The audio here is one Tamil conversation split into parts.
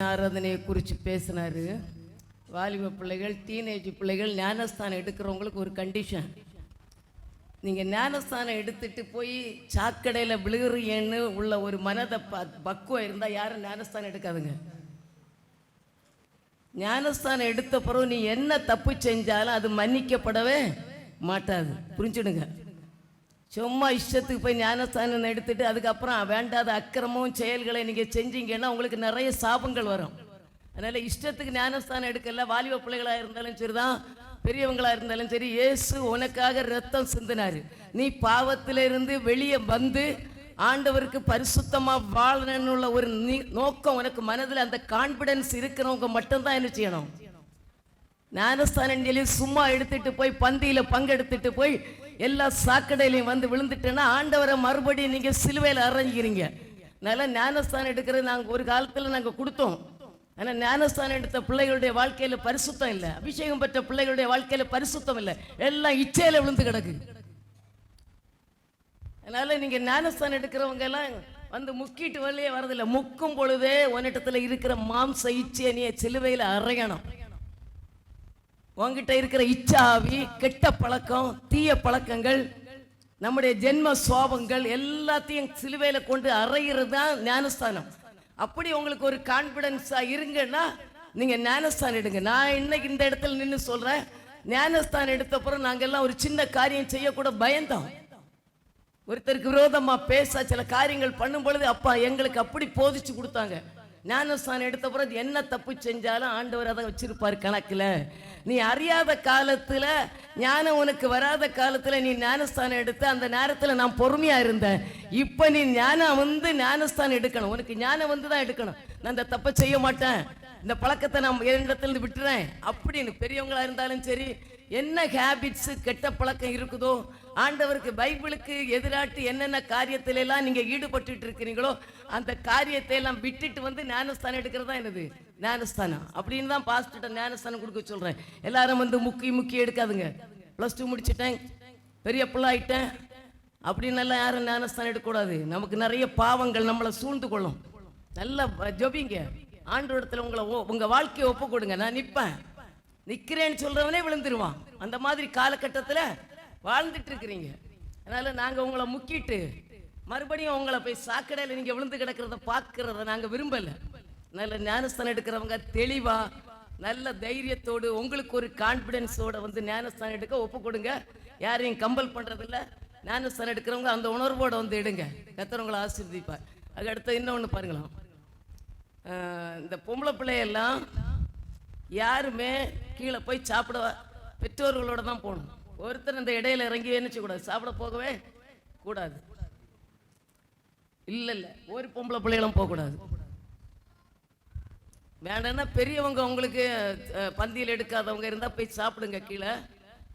ஆராதனையை குறித்து பேசினார். வாலிப பிள்ளைகள், டீனேஜ் பிள்ளைகள் ஞானஸ்தானம் எடுக்கிறவங்களுக்கு ஒரு கண்டிஷன். நீங்கள் ஞானஸ்தானம் எடுத்துகிட்டு போய் சாக்கடையில் விழுகிறீன்னு உள்ள ஒரு மனதை பக்குவம் இருந்தால் யாரும் ஞானஸ்தானம் எடுக்காதுங்க. ஞானஸ்தானம் எடுத்த பிறகு நீ என்ன தப்பு செஞ்சாலும் அது மன்னிக்கப்படவே மாட்டாது. புரிஞ்சுடுங்க. சும்மா இஷ்டத்துக்கு போய் ஞானஸ்தானம் எடுத்துட்டு அதுக்கப்புறம் வேண்டாத அக்கிரமும் செயல்களை நீங்கள் செஞ்சீங்கன்னா உங்களுக்கு நிறைய சாபங்கள் வரும். அதனால் இஷ்டத்துக்கு ஞானஸ்தானம் எடுக்கல. வாலிப பிள்ளைகளாக இருந்தாலும் சரிதான், பெரியவங்களாக இருந்தாலும் சரி, இயேசு உனக்காக ரத்தம் சிந்தினார். நீ பாவத்திலிருந்து வெளியே வந்து ஆண்டவருக்கு பரிசுத்தமாக வாழணும்னு ஒரு நோக்கம் உனக்கு மனதில் அந்த கான்பிடன்ஸ் இருக்கிறவங்க மட்டும்தான் என்ன செய்யணும். ஞானஸ்தானம் சொல்லி சும்மா எடுத்துட்டு போய் பந்தியில் பங்கெடுத்துட்டு போய் எல்லா சாக்கடையிலையும் வந்து விழுந்துட்டேன்னா ஆண்டவரை மறுபடியும் நீங்கள் சிலுவையில் அரைஞ்சிக்கிறீங்க. அதனால ஞானஸ்தானம் எடுக்கிறது நாங்கள் ஒரு காலத்தில் நாங்கள் கொடுத்தோம். ஆனால் ஞானஸ்தானம் எடுத்த பிள்ளைகளுடைய வாழ்க்கையில் பரிசுத்தம் இல்லை, அபிஷேகம் பெற்ற பிள்ளைகளுடைய வாழ்க்கையில் பரிசுத்தம் இல்லை, எல்லாம் இச்சையில் விழுந்து கிடக்கு. அதனால நீங்கள் ஞானஸ்தானம் எடுக்கிறவங்க எல்லாம் வந்து முக்கிட்டு வெளியே வரதில்லை. முக்கும் பொழுதே உன்னிடத்தில் இருக்கிற மாம்ச இச்சையை நீ சிலுவையில் அரையணும். உங்ககிட்ட இருக்கிற இச்சாவி, கெட்ட பழக்கம், தீய பழக்கங்கள், நம்முடைய ஜென்ம சுவாபங்கள் எல்லாத்தையும் சிலுவையில் கொண்டு அறையிறது தான் ஞானஸ்தானம். அப்படி உங்களுக்கு ஒரு கான்பிடன்ஸா இருங்கன்னா நீங்க ஞானஸ்தானம் எடுங்க. நான் இன்னைக்கு இந்த இடத்துல நின்று சொல்றேன், ஞானஸ்தானம் எடுத்த பிறகு நாங்கெல்லாம் ஒரு சின்ன காரியம் செய்யக்கூட பயந்தோம். ஒருத்தருக்கு விரோதமா பேச சில காரியங்கள் பண்ணும் பொழுது அப்பா எங்களுக்கு அப்படி போதிச்சு கொடுத்தாங்க. ஞானஸ்தானம் எடுத்த பிறகு என்ன தப்பு செஞ்சாலும் ஆண்டவர் அதை வச்சிருப்பார் கணக்கில். நீ அறியாத காலத்தில், ஞானம் உனக்கு வராத காலத்தில் நீ ஞானஸ்தானம் எடுத்து அந்த நேரத்தில் நான் பொறுமையாக இருந்தேன். இப்போ நீ ஞானஸ்தானம் எடுக்கணும். உனக்கு ஞானம் வந்து தான் எடுக்கணும். நான் இந்த தப்பை செய்ய மாட்டேன், இந்த பழக்கத்தை நான் இடத்துலேருந்து விட்டுறேன் அப்படின்னு பெரியவங்களா இருந்தாலும் சரி, என்ன ஹேபிட்ஸு கெட்ட பழக்கம் இருக்குதோ, ஆண்டவருக்கு பைபிளுக்கு எதிராட்டு என்னென்ன காரியத்தில எல்லாம் நீங்க ஈடுபட்டு இருக்கிறீங்களோ அந்த காரியத்தை எல்லாம் விட்டுட்டு வந்து ஞானஸ்தானம் எடுக்கிறது தான் என்னது ஞானஸ்தானம். அப்படின்னு தான் பாஸ்டர்ட்ட ஞானஸ்தானம் கொடுக்க சொல்றேன். எல்லாரும் வந்து முக்கிய எடுக்காதுங்க. +2 முடிச்சுட்டேன், பெரிய பிள்ளை ஆயிட்டேன் அப்படின்னு எல்லாம் யாரும் ஞானஸ்தானம் எடுக்கக்கூடாது. நமக்கு நிறைய பாவங்கள் நம்மளை சூழ்ந்து கொள்ளும். நல்லா ஜெபிங்க, ஆண்டவரிடத்துல உங்க வாழ்க்கையை ஒப்பு கொடுங்க. நான் நிற்கிறேன்னு சொல்றவனே விழுந்துருவான். அந்த மாதிரி காலகட்டத்தில் வாழ்ந்துட்டு இருக்கிறீங்க. அதனால நாங்கள் உங்களை முக்கிட்டு மறுபடியும் உங்களை போய் சாக்கடையில் நீங்கள் விழுந்து கிடக்கிறத பார்க்கறத நாங்கள் விரும்பலை. நல்ல ஞானஸ்தானம் எடுக்கிறவங்க தெளிவா நல்ல தைரியத்தோடு உங்களுக்கு ஒரு கான்பிடன்ஸோட வந்து ஞானஸ்தானம் எடுக்க ஒப்பு கொடுங்க. யாரையும் கம்பல் பண்ணுறதில்ல. ஞானஸ்தானம் எடுக்கிறவங்க அந்த உணர்வோடு வந்து எடுங்க. கர்த்தர் ஆசீர்வதிப்பார். அதுக்கடுத்து இன்னொன்று பாருங்களாம், இந்த பொம்பளை பிள்ளையெல்லாம் யாருமே கீழே போய் சாப்பிட பெற்றோர்களோட தான் போகணும். ஒருத்தர் இந்த இடையில இறங்கி என்னச்சு கூடாது, சாப்பிட போகவே கூடாது. இல்லை ஒரு பொம்பளை பிள்ளைகளும் போகக்கூடாது. வேண்டாம்னா பெரியவங்க உங்களுக்கு பந்தியில் எடுக்காதவங்க இருந்தால் போய் சாப்பிடுங்க கீழே.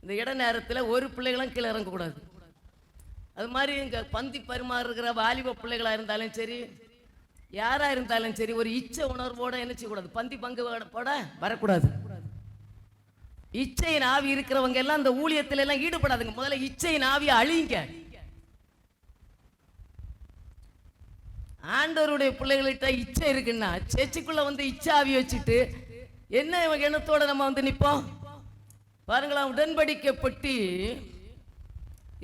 இந்த இட நேரத்தில் ஒரு பிள்ளைகளும் கீழே இறங்கக்கூடாது. அது மாதிரி இங்கே பந்தி பரிமாறுகிற வாலிப பிள்ளைகளாக இருந்தாலும் சரி, யாராக இருந்தாலும் சரி, ஒரு இச்சை உணர்வோட என்ன செய்யக்கூடாது, பந்தி பங்கு போட வரக்கூடாது. இச்சையின் ஆவி இருக்கிறவங்க எல்லாம் இந்த ஊழியத்தில் எல்லாம் ஈடுபடாதுங்க. முதல்ல இச்சையின் ஆவியை அழிங்க. ஆண்டவருடைய பிள்ளைகள்கிட்ட இச்சை இருக்குன்னா சேர்ச்சுக்குள்ள வந்து இச்சை ஆவி வச்சுட்டு என்ன எண்ணத்தோட நம்ம வந்து நிற்போம் பாருங்களா. உடன்படிக்கை பெட்டி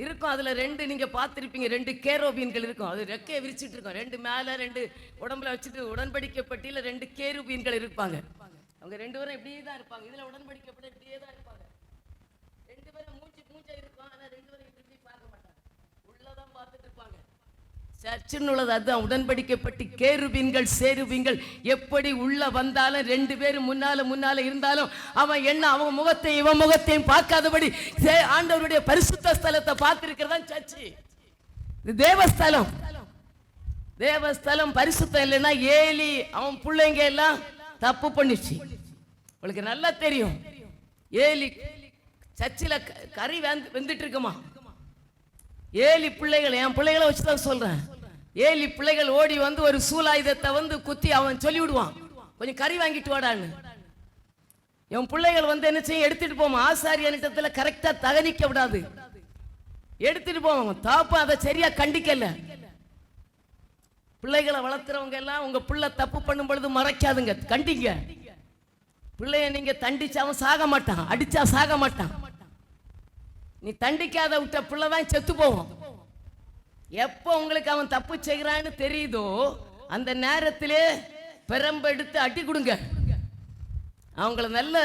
இருக்கும், அதுல 2 நீங்க பார்த்திருப்பீங்க, 2 கேரோபீன்கள் இருக்கும். அது ரெக்கையை விரிச்சிட்டு இருக்கும், 2 மேல 2 உடம்புல வச்சுட்டு. உடன்படிக்கை பெட்டியில 2 கேருபீன்கள் இருப்பாங்க. அவங்க 2 பேரும் இப்படியே தான் இருப்பாங்க. இதுல உடன்படிக்கை பெட்டி இப்படியே தான் இருப்பாங்க. 2 பேரும் மூஞ்சா இருக்கும், ஆனா 2 பேரும் இப்படி பார்க்க மாட்டாங்க, உள்ளதான் பார்த்துட்டு இருப்பாங்க. சர்ச்சுன்னு உள்ளது அதுதான் உடன்படிக்கை பெட்டி. கேருபீன்கள் சேருபீன்கள் எப்படி உள்ள வந்தாலும் 2 பேரும் முன்னால இருந்தாலும் அவன் என்ன அவன் முகத்தையும் இவன் முகத்தையும் பார்க்காதபடி ஆண்டவருடைய பரிசுத்த ஸ்தலத்தை பார்த்திருக்கிறதா சர்ச்சு. இது தேவஸ்தலம் பரிசுத்தம் இல்லைன்னா ஏலி அவன் பிள்ளைங்க எல்லாம் தப்பு பண்ணிச்சு. உங்களுக்கு நல்லா தெரியும், ஏலி சர்ச்சில் கறி வெந்துட்டு இருக்குமா. ஏலி பிள்ளைகள், என் பிள்ளைகளை வச்சுதான் சொல்றேன், ஏலி பிள்ளைகள் ஓடி வந்து ஒரு சூலாயுதத்தை வந்து குத்தி அவன் சொல்லி விடுவான், கொஞ்சம் கறி வாங்கிட்டு வாடான்னு. என் பிள்ளைகள் வந்து என்ன செய்ய, எடுத்துட்டு போவான். ஆசாரியனிடத்துல கரெக்டா தகனிக்க விடாது, எடுத்துட்டு போவாங்க. தாப்பா அதை சரியா கண்டிக்கல. பிள்ளைகளை வளர்த்துறவங்க எல்லாம் உங்க பிள்ளை தப்பு பண்ணும் பொழுது மறைக்காதுங்க, கண்டிங்க. பிள்ளைய நீங்க தண்டிச்சாவும் சாக மாட்டான், அடிச்சா சாக மாட்டான். நீ தண்டிக்காத விட்ட பிள்ளை தான் செத்து போவோம். எப்போ உங்களுக்கு அவன் தப்பு செய்கிறான்னு தெரியுதோ அந்த நேரத்திலே பெரம்பெடுத்து அடி கொடுங்க. அவங்கள நல்ல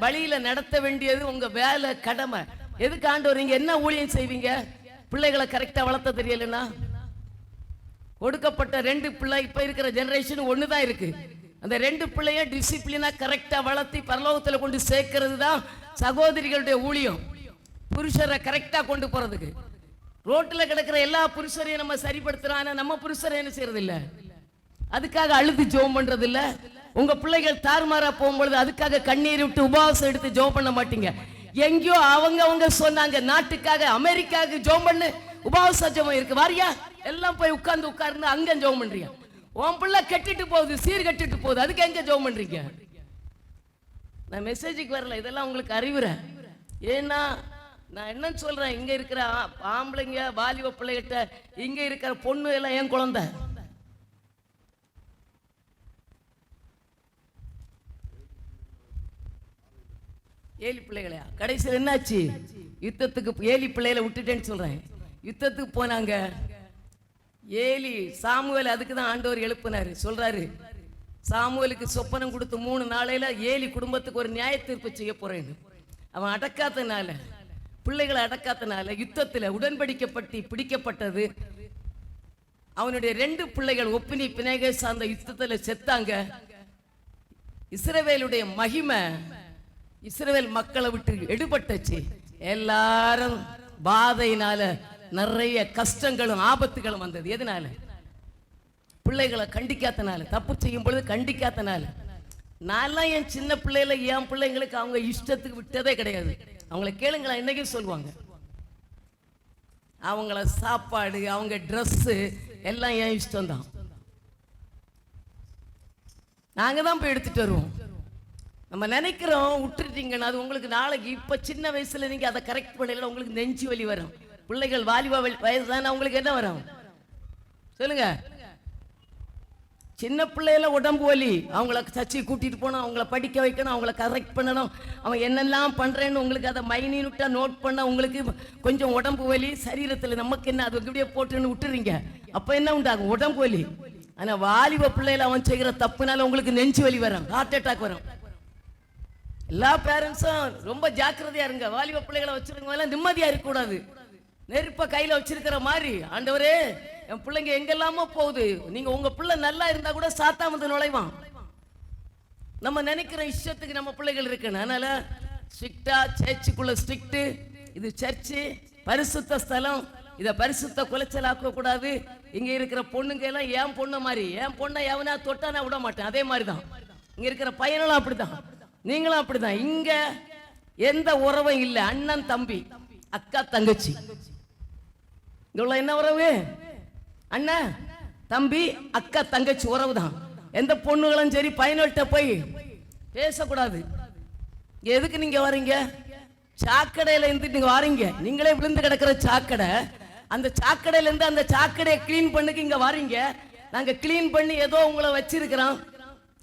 வழியில நடத்த வேண்டியது உங்க வேலை, கடமை. எதுக்கு ஆண்டவர் நீங்க என்ன ஊழியம் செய்வீங்க? பிள்ளைகளை கரெக்டா வளர்த்த தெரியலன்னா கொடுக்கப்பட்ட 2 பிள்ளை இப்ப இருக்கிற ஜெனரேஷன் ஒண்ணுதான் இருக்கு. அந்த 2 பிள்ளைய டிசிப்ளினா கரெக்டா வளர்த்தி பரலோகத்துல கொண்டு சேர்க்கிறது தான் சகோதரிகளுடைய ஊழியம். புருஷரை கரெக்டா கொண்டு போறதுக்கு ரோட்ல கிடக்கிற எல்லா புருஷரையும் நம்ம சரிப்படுத்துறோம். நம்ம புருஷரை என்ன செய்யறது இல்ல, அதுக்காக அழுது ஜெபம் பண்றது இல்ல. உங்க பிள்ளைகள் தாறுமாறா போகும்பொழுது அதுக்காக கண்ணீர் விட்டு உபவாசம் எடுத்து ஜெபம் பண்ண மாட்டீங்க. எங்கேயோ அவங்க சொன்னாங்க நாட்டுக்காக அமெரிக்காவுக்கு ஜெபம் பண்ணு, உபவாச ஜெபம் இருக்கு வாரியா, எல்லாம் போய் உட்கார்ந்து அங்க ஜெபம் பண்றீங்க. உன் பிள்ளை கட்டிட்டு போகுது, சீர் கட்டிட்டு போகுது, அதுக்கு எங்க ஜெபம் பண்றீங்க? நான் மெசேஜுக்கு வரல, இதெல்லாம் உங்களுக்கு அறிவுறேன். ஏன்னா நான் என்ன சொல்றேன், இங்க இருக்கிற ஆம்பளைங்க வாலிப பிள்ளைகிட்ட இங்க இருக்கிற பொண்ணு எல்லாம் என் குழந்தை. ஏலி பிள்ளைகளையா கடைசியில் என்னாச்சு? யுத்தத்துக்கு ஏலி பிள்ளைகளை விட்டுட்டேன்னு சொல்றேன். யுத்தத்துக்கு போனாங்க. ஏலி சாமுவேல் அதுக்கு தான் ஆண்டவர் எழுப்பினாரு. சொல்றாரு, சாமுவேலுக்கு சொப்பனம் கொடுத்து 3 நாளையில ஏலி குடும்பத்துக்கு ஒரு நியாய தீர்ப்பு செய்ய போறேன்னு. அவன் அடக்காதனால, பிள்ளைகளை அடக்காதனால யுத்தத்தில் உடன்படிக்கப்பட்டு பிடிக்கப்பட்டது. அவனுடைய 2 பிள்ளைகள் ஒப்பினி பினேகேஸ் அந்த யுத்தத்தில் செத்தாங்க. இஸ்ரவேலுடைய மகிமை இஸ்ரவேல் மக்களை விட்டு எடுபட்டுச்சு. எல்லாரும் பாதையினால நிறைய கஷ்டங்களும் ஆபத்துகளும் வந்தது. எதனால? பிள்ளைகளை கண்டிக்காதனால, தப்பு செய்யும் பொழுது கண்டிக்காதனால. நான்லாம் என் சின்ன பிள்ளைல என் பிள்ளைங்களுக்கு அவங்க இஷ்டத்துக்கு விட்டதே கிடையாது. அவங்கள கேளுங்களா, இன்னைக்கும் சொல்லுவாங்க. அவங்கள சாப்பாடு, அவங்க ட்ரெஸ்ஸு எல்லாம் என் இஷ்டம் தான். நாங்க தான் போய் எடுத்துட்டு வருவோம். நம்ம நினைக்கிறோம் விட்டுட்டீங்கன்னா அது உங்களுக்கு நாளைக்கு, இப்ப சின்ன வயசுல நீங்க அதை கரெக்ட் பண்ணல உங்களுக்கு நெஞ்சு வலி வரும். பிள்ளைகள் வாலிப வயசு தானே, உங்களுக்கு என்ன வரும் சொல்லுங்க? சின்ன பிள்ளையில உடம்பு வலி, அவங்கள சர்ச்சை கூட்டிட்டு போனோம், அவங்கள படிக்க வைக்கணும், அவங்கள கரெக்ட் பண்ணணும், அவன் என்னெல்லாம் பண்றேன்னு உங்களுக்கு அதை மைனியூட்டா நோட் பண்ண உங்களுக்கு கொஞ்சம் உடம்பு வலி சரீரத்தில் நமக்கு என்ன, அது இப்படியே போட்டுன்னு விட்டுறீங்க. அப்ப என்ன உண்டாகும்? உடம்பு வலி. ஆனா வாலிப பிள்ளையில அவன் செய்கிற தப்புனால உங்களுக்கு நெஞ்சு வலி வரும், ஹார்ட் அட்டாக் வரும். எல்லா பேரண்ட்ஸும் ரொம்ப ஜாக்கிரதையா இருங்க. வாலிப பிள்ளைகளை வச்சிருக்கவங்க நிம்மதியா இருக்கக்கூடாது. நெருப்ப கையில வச்சிருக்கிற மாதிரி, ஆண்டவரே என் பிள்ளைங்க எங்கெல்லாமோ போகுது, நீங்க உங்க பிள்ளை நல்லா இருந்தா கூட சாத்தா வந்து நுழைவான். நம்ம நினைக்கிற இஷ்டத்துக்கு நம்ம பிள்ளைகள் இருக்கணும். அதனால ஸ்ட்ரிக்டா சர்ச்சுக்குள்ள ஸ்ட்ரிக்ட். இது சர்ச்சு பரிசுத்த ஸ்தலம், இதை பரிசுத்த குலைச்சல் ஆக்க கூடாது. இங்க இருக்கிற பொண்ணுங்க எல்லாம் என் பொண்ணு மாதிரி, என் பொண்ணை எவனா தொட்டா நான் விட மாட்டேன். அதே மாதிரிதான் இங்க இருக்கிற பையனும் அப்படிதான், நீங்களும் அப்படிதான். இங்க எந்த உறவும் இல்லை. அண்ணன் தம்பி, அக்கா தங்கச்சி, இங்க என்ன உறவு? அண்ணன் தம்பி அக்கா தங்கச்சி உறவு தான். எந்த பொண்ணுகளும் சரி பையன்கிட்ட போய் பேசக்கூடாது. எதுக்கு நீங்க வரீங்க? சாக்கடையில இருந்து நீங்க வாரீங்க, நீங்களே விழுந்து கிடக்கிற சாக்கடை, அந்த சாக்கடையில இருந்து அந்த சாக்கடையை கிளீன் பண்ணுக்கு இங்க வாரீங்க. நாங்க கிளீன் பண்ணி ஏதோ உங்களை வச்சிருக்கிறோம்,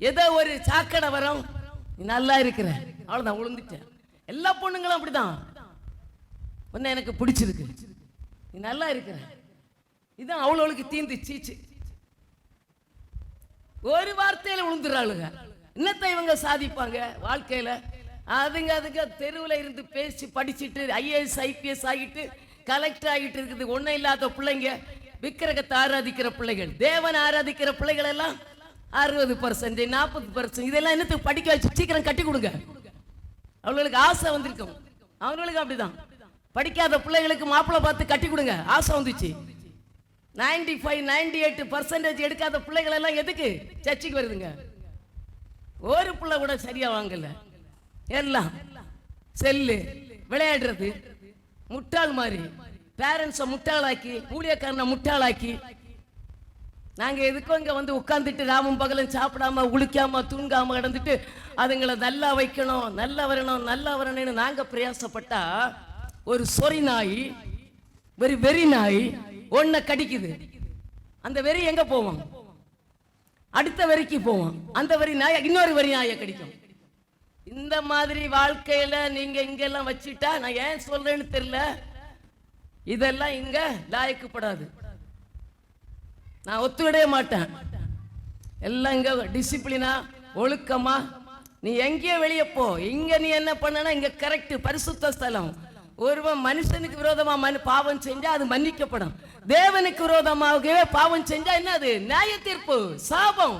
ஏதோ ஒரு சாக்கடை வரும், நீ நல்லா இருக்கிற, அவ்வளவுதான், விழுந்துட்டேன். எல்லா பொண்ணுங்களும் அப்படிதான். ஒன்னு எனக்கு பிடிச்சிருக்கு, நீ நல்லா இருக்கிற, இதுதான் அவளுக்கு தீந்து சீச்சு. ஒரு வார்த்தையில விழுந்துறாளுங்க. என்னத்தை இவங்க சாதிப்பாங்க வாழ்க்கையில? அதுங்க தெருவில் இருந்து பேசி படிச்சுட்டு IAS IPS ஆகிட்டு கலெக்டர் ஆகிட்டு இருக்குது. ஒன்னும் இல்லாத பிள்ளைங்க, விக்கிரகத்தை ஆராதிக்கிற பிள்ளைகள், தேவன் ஆராதிக்கிற பிள்ளைகள் எல்லாம் 60%, 40%. இதெல்லாம் என்னத்துக்கு படிக்க வச்சு சீக்கிரம் கட்டி கொடுங்க. அவங்களுக்கு ஆசை வந்திருக்கும். அவங்களுக்கு அப்படிதான். படிக்காத பிள்ளைகளுக்கு மாப்பிள்ளை பார்த்து கட்டி கொடுங்க, ஆசை வந்துச்சு. 95, 98% எடுக்காத பிள்ளைகள் எல்லாம் எதுக்கு சர்ச்சைக்கு வருதுங்க? ஒரு பிள்ளை கூட சரியா வாங்கல. எல்லாம் செல்லு, விளையாடுறது, முட்டாள் மாதிரி பேரண்ட்ஸை முட்டாளாக்கி, ஊழியக்காரனை முட்டாளாக்கி, நாங்க எதுக்கும் இங்க வந்து உட்கார்ந்துட்டு ராமும் பகலும் சாப்பிடாம உளிக்காம தூங்காம கிடந்துட்டு அதுங்களை நல்லா வைக்கணும், நல்லா வரணும், நல்லா வரணும்னு நாங்க பிரயாசப்பட்டா ஒரு சொறி நாய், ஒரு வெறி நாய் ஒன்ன கடிக்குது. அந்த வெறி எங்க போவோம்? அடுத்த வரிக்கு போவோம், அந்த வரி நாய இன்னொரு வரி நாயை கடிக்கும். இந்த மாதிரி வாழ்க்கையில நீங்க இங்கெல்லாம் வச்சுட்டா, நான் ஏன் சொல்றேன்னு தெரியல, இதெல்லாம் இங்க லாயக்கப்படாது. நான் ஒத்துவிடவே மாட்டேன். எல்லாம் இங்க டிசிப்ளினா ஒழுக்கமா, நீ எங்கேயோ வெளியே போ, இங்க நீ என்ன பண்ணனா இங்க கரெக்ட் பரிசுத்த ஸ்தலம். ஒருவன் மனுஷனுக்கு விரோதமா பாவம் செஞ்சா அது மன்னிக்கப்படும். தேவனுக்கு விரோதமாகவே பாவம் செஞ்சா என்ன, அது நியாய தீர்ப்பு, சாபம்.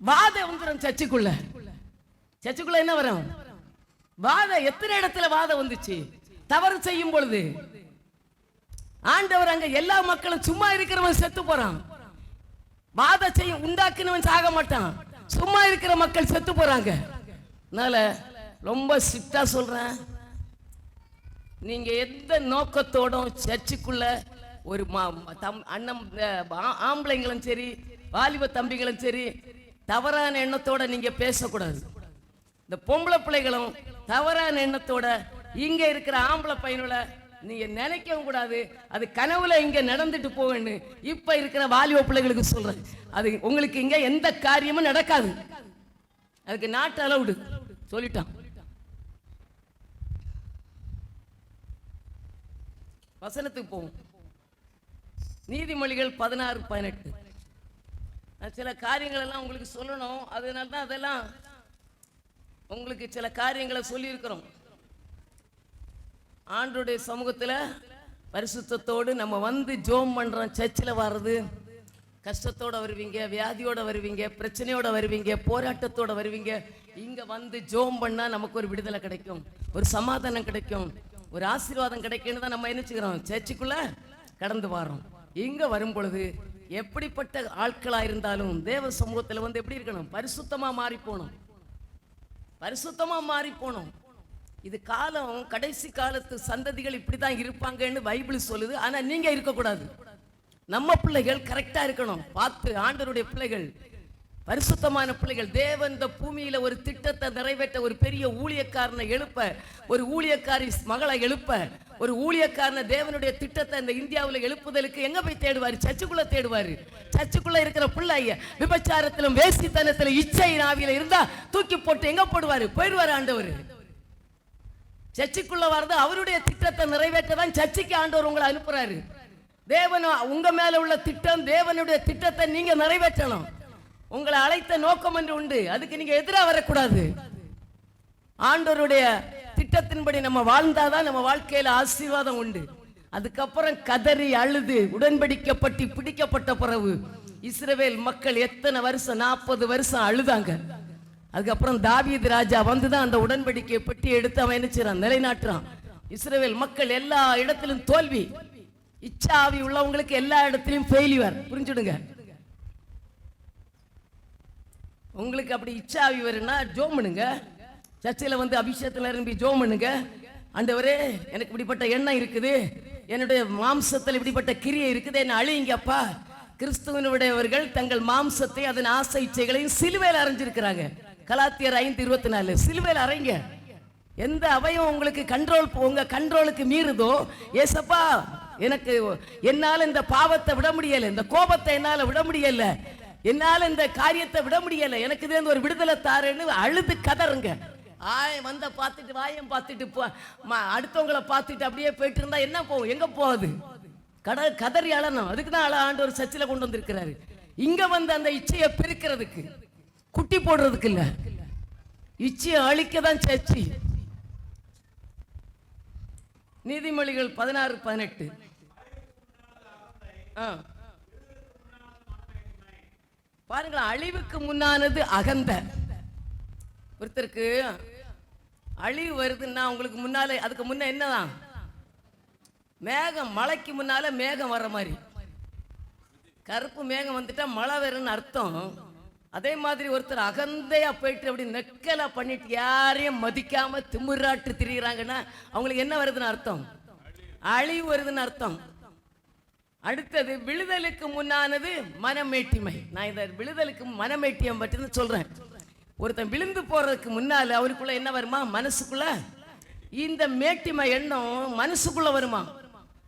வாதம் வந்துடும் சர்ச்சுக்குள்ள. சர்ச்சுக்குள்ள என்ன வரும்? வாதம். எத்தனை இடத்துல வாதம் வந்துச்சு தவறு செய்யும் பொழுது. ஆண்டவர் அங்க எல்லா மக்களும், சும்மா இருக்கிறவன் செத்து போறான், வாத செய்ய உண்டாக்குனவன் சாக மாட்டான், சும்மா இருக்கிற மக்கள் செத்து போறாங்க. அதனால ரொம்ப ஸ்ட்ரிக்டா சொல்றேன், நீங்க எந்த நோக்கத்தோட சர்ச்சுக்குள்ள ஒரு அண்ணன் ஆம்பளைங்களும் சரி வாலிப தம்பிகளும் சரி தவறான எண்ணத்தோட நீங்க பேசக்கூடாது. இந்த பொம்பளை பிள்ளைகளும் தவறான எண்ணத்தோட இங்க இருக்கிற ஆம்பளை பையனோட நீங்க நினைக்கவும் கூடாது. அது கனவுல இங்க நடந்துட்டு போவேன்னு இப்ப இருக்கிற வாலிப பிள்ளைகளுக்கு சொல்றேன். அது உங்களுக்கு இங்க எந்த காரியமும் நடக்காது. அதுக்கு நாட்டு அளவுடு சொல்லிட்டான். வசனத்துக்கு போவோம். நீதிமொழிகள் 16:18. சில காரியங்கள் எல்லாம் உங்களுக்கு சொல்லணும், அதனால தான் அதெல்லாம் உங்களுக்கு சில காரியங்களை சொல்லி இருக்கிறோம். ஆண்டவருடைய சமூகத்தில் பரிசுத்தத்தோடு நம்ம வந்து ஜோம் பண்றோம். சர்ச்சில் வர்றது கஷ்டத்தோட வருவீங்க, வியாதியோட வருவீங்க, பிரச்சனையோட வருவீங்க, போராட்டத்தோட வருவீங்க. இங்க வந்து ஜோம் பண்ணா நமக்கு ஒரு விடுதலை கிடைக்கும், ஒரு சமாதானம் கிடைக்கும், ஒரு ஆசீர்வாதம் கிடைக்குன்னு தான் நம்ம நினைச்சுக்கிறோம். சர்ச்சுக்குள்ள கடந்து வரோம். இங்க வரும் பொழுது எப்படிப்பட்ட ஆட்களா இருந்தாலும் தேவ சமூகத்தில் வந்து எப்படி இருக்கணும்? பரிசுத்தமா மாறி போகணும், பரிசுத்தமா மாறி போகணும். இது காலம், கடைசி காலத்து சந்ததிகள் இப்படிதான் இருப்பாங்கன்னு பைபிள் சொல்லுது. ஆனா நீங்க இருக்கக்கூடாது. நம்ம பிள்ளைகள் கரெக்டா இருக்கணும். பார்த்து ஆண்டவருடைய பிள்ளைகள், பரிசுத்தமான பிள்ளைகள். தேவன் இந்த பூமியில ஒரு திட்டத்தை நிறைவேற்ற, ஒரு பெரிய ஊழியக்காரனை எழுப்ப, ஒரு ஊழியக்காரி மகளை எழுப்ப, ஒரு ஊழியக்காரனை தேவனுடைய திட்டத்தை இந்த இந்தியாவில் எழுப்புதலுக்கு எங்க போய் தேடுவாரு? சர்ச்சுக்குள்ள தேடுவாரு. சர்ச்சுக்குள்ள இருக்கிற பிள்ளைய விபச்சாரத்திலும் வேசித்தனத்திலும் இச்சை ஆவியில இருந்தா தூக்கி போட்டு எங்க போடுவாரு? போயிடுவாரு ஆண்டவர். சர்ச்சுக்குள்ள வரது அவருடைய திட்டத்தை நிறைவேற்ற தான் சர்ச்சுக்கு ஆண்டவர் உங்களை அனுப்புறாரு. தேவன் உங்க மேல உள்ள திட்டம், தேவனுடைய திட்டத்தை நீங்க நிறைவேற்றணும். உங்களை அழைத்த நோக்கம் என்று உண்டு, அதுக்கு நீங்க எதிராக வரக்கூடாது. ஆண்டவருடைய திட்டத்தின்படி நம்ம வாழ்ந்தாதான் நம்ம வாழ்க்கையில ஆசீர்வாதம் உண்டு. அதுக்கப்புறம் கதறி அழுது உடன்படிக்கப்பட்டு பிடிக்கப்பட்ட பிறகு இஸ்ரவேல் மக்கள் எத்தனை வருஷம், 40 வருஷம் அழுதாங்க. அதுக்கப்புறம் தாவீது ராஜா வந்துதான் அந்த உடன்படிக்கையை பெட்டி எடுத்து அவன் என்ன செய்றான்? நிலைநாட்டுறான். இஸ்ரவேல் மக்கள் எல்லா இடத்திலும் தோல்வி. இச்சாவி உள்ளவங்களுக்கு எல்லா இடத்திலும் ஃபெயிலியர். புரிஞ்சுடுங்க. உங்களுக்கு அப்படி இச்சாவி வருன்னா ஜோம் பண்ணுங்க. சர்ச்சையில் வந்து அபிஷேகத்தில் நிரம்பி ஜோம் பண்ணுங்க. ஆண்டவரே, எனக்கு இப்படிப்பட்ட எண்ணம் இருக்குது, என்னுடைய மாம்சத்தில் இப்படிப்பட்ட கிரியை இருக்குது, என்ன அழியுங்கப்பா. கிறிஸ்துவனுடையவர்கள் தங்கள் மாம்சத்தை அதன் ஆசை இச்சைகளையும் சிலுவையில் அரைஞ்சிருக்கிறாங்க. கலாத்தியர் 5:24. சிலுவையில் அறைங்க. எந்த அவயம் உங்களுக்கு உங்க கண்ட்ரோலுக்கு மீறுதோ, ஏசப்பா எனக்கு என்னால இந்த பாவத்தை விட முடியல, இந்த கோபத்தை என்னால விட முடியல, என்னால இந்த காரியத்தை விட முடியல, எனக்கு இது ஒரு விடுதலை தாருன்னு அழுது கதறுங்க. வந்த பார்த்துட்டு வாயம் பார்த்துட்டு அடுத்தவங்களை பார்த்துட்டு அப்படியே போயிட்டு இருந்தா என்ன போகும்? எங்க போகுது? கதறி அழணும். அதுக்கு தான் ஆண்டவர் சர்ச்சில் கொண்டு வந்திருக்கிறாரு. இங்க வந்து அந்த இச்சையை பிரிக்கிறதுக்கு, குட்டி போடுறதுக்கு இல்ல, இச்சையை அழிக்க தான் சர்ச்சி. நீதிமொழிகள் 16:18. பாருங்களா, அழிவுக்கு முன்னானது அகந்த. ஒருத்தருக்கு அழிவு வருதுன்னா உங்களுக்கு முன்னாலே, அதுக்கு முன்ன என்னதான்? மேகம். மழைக்கு முன்னால மேகம் வர்ற மாதிரி, கருப்பு மேகம் வந்துட்டா மழை வரும்னு அர்த்தம். அதே மாதிரி ஒருத்தர் அகந்தையா போயிட்டு அப்படி நெக்கலா பண்ணிட்டு யாரையும் மதிக்காம திமிராட்டு திரிகிறாங்கன்னா அவங்களுக்கு என்ன வருதுன்னு அர்த்தம்? அழிவு வருதுன்னு அர்த்தம். அடுத்தது விழுதலுக்கு முன்னானது மனமேட்டிமை. நான் இந்த விழுதலுக்கு மனமேட்டியம் பற்றி சொல்றேன். ஒருத்தன் விழுந்து போறதுக்கு முன்னால அவருக்குள்ள என்ன வருமா? மனசுக்குள்ள இந்த மேட்டிமை எண்ணம் மனசுக்குள்ள வருமா?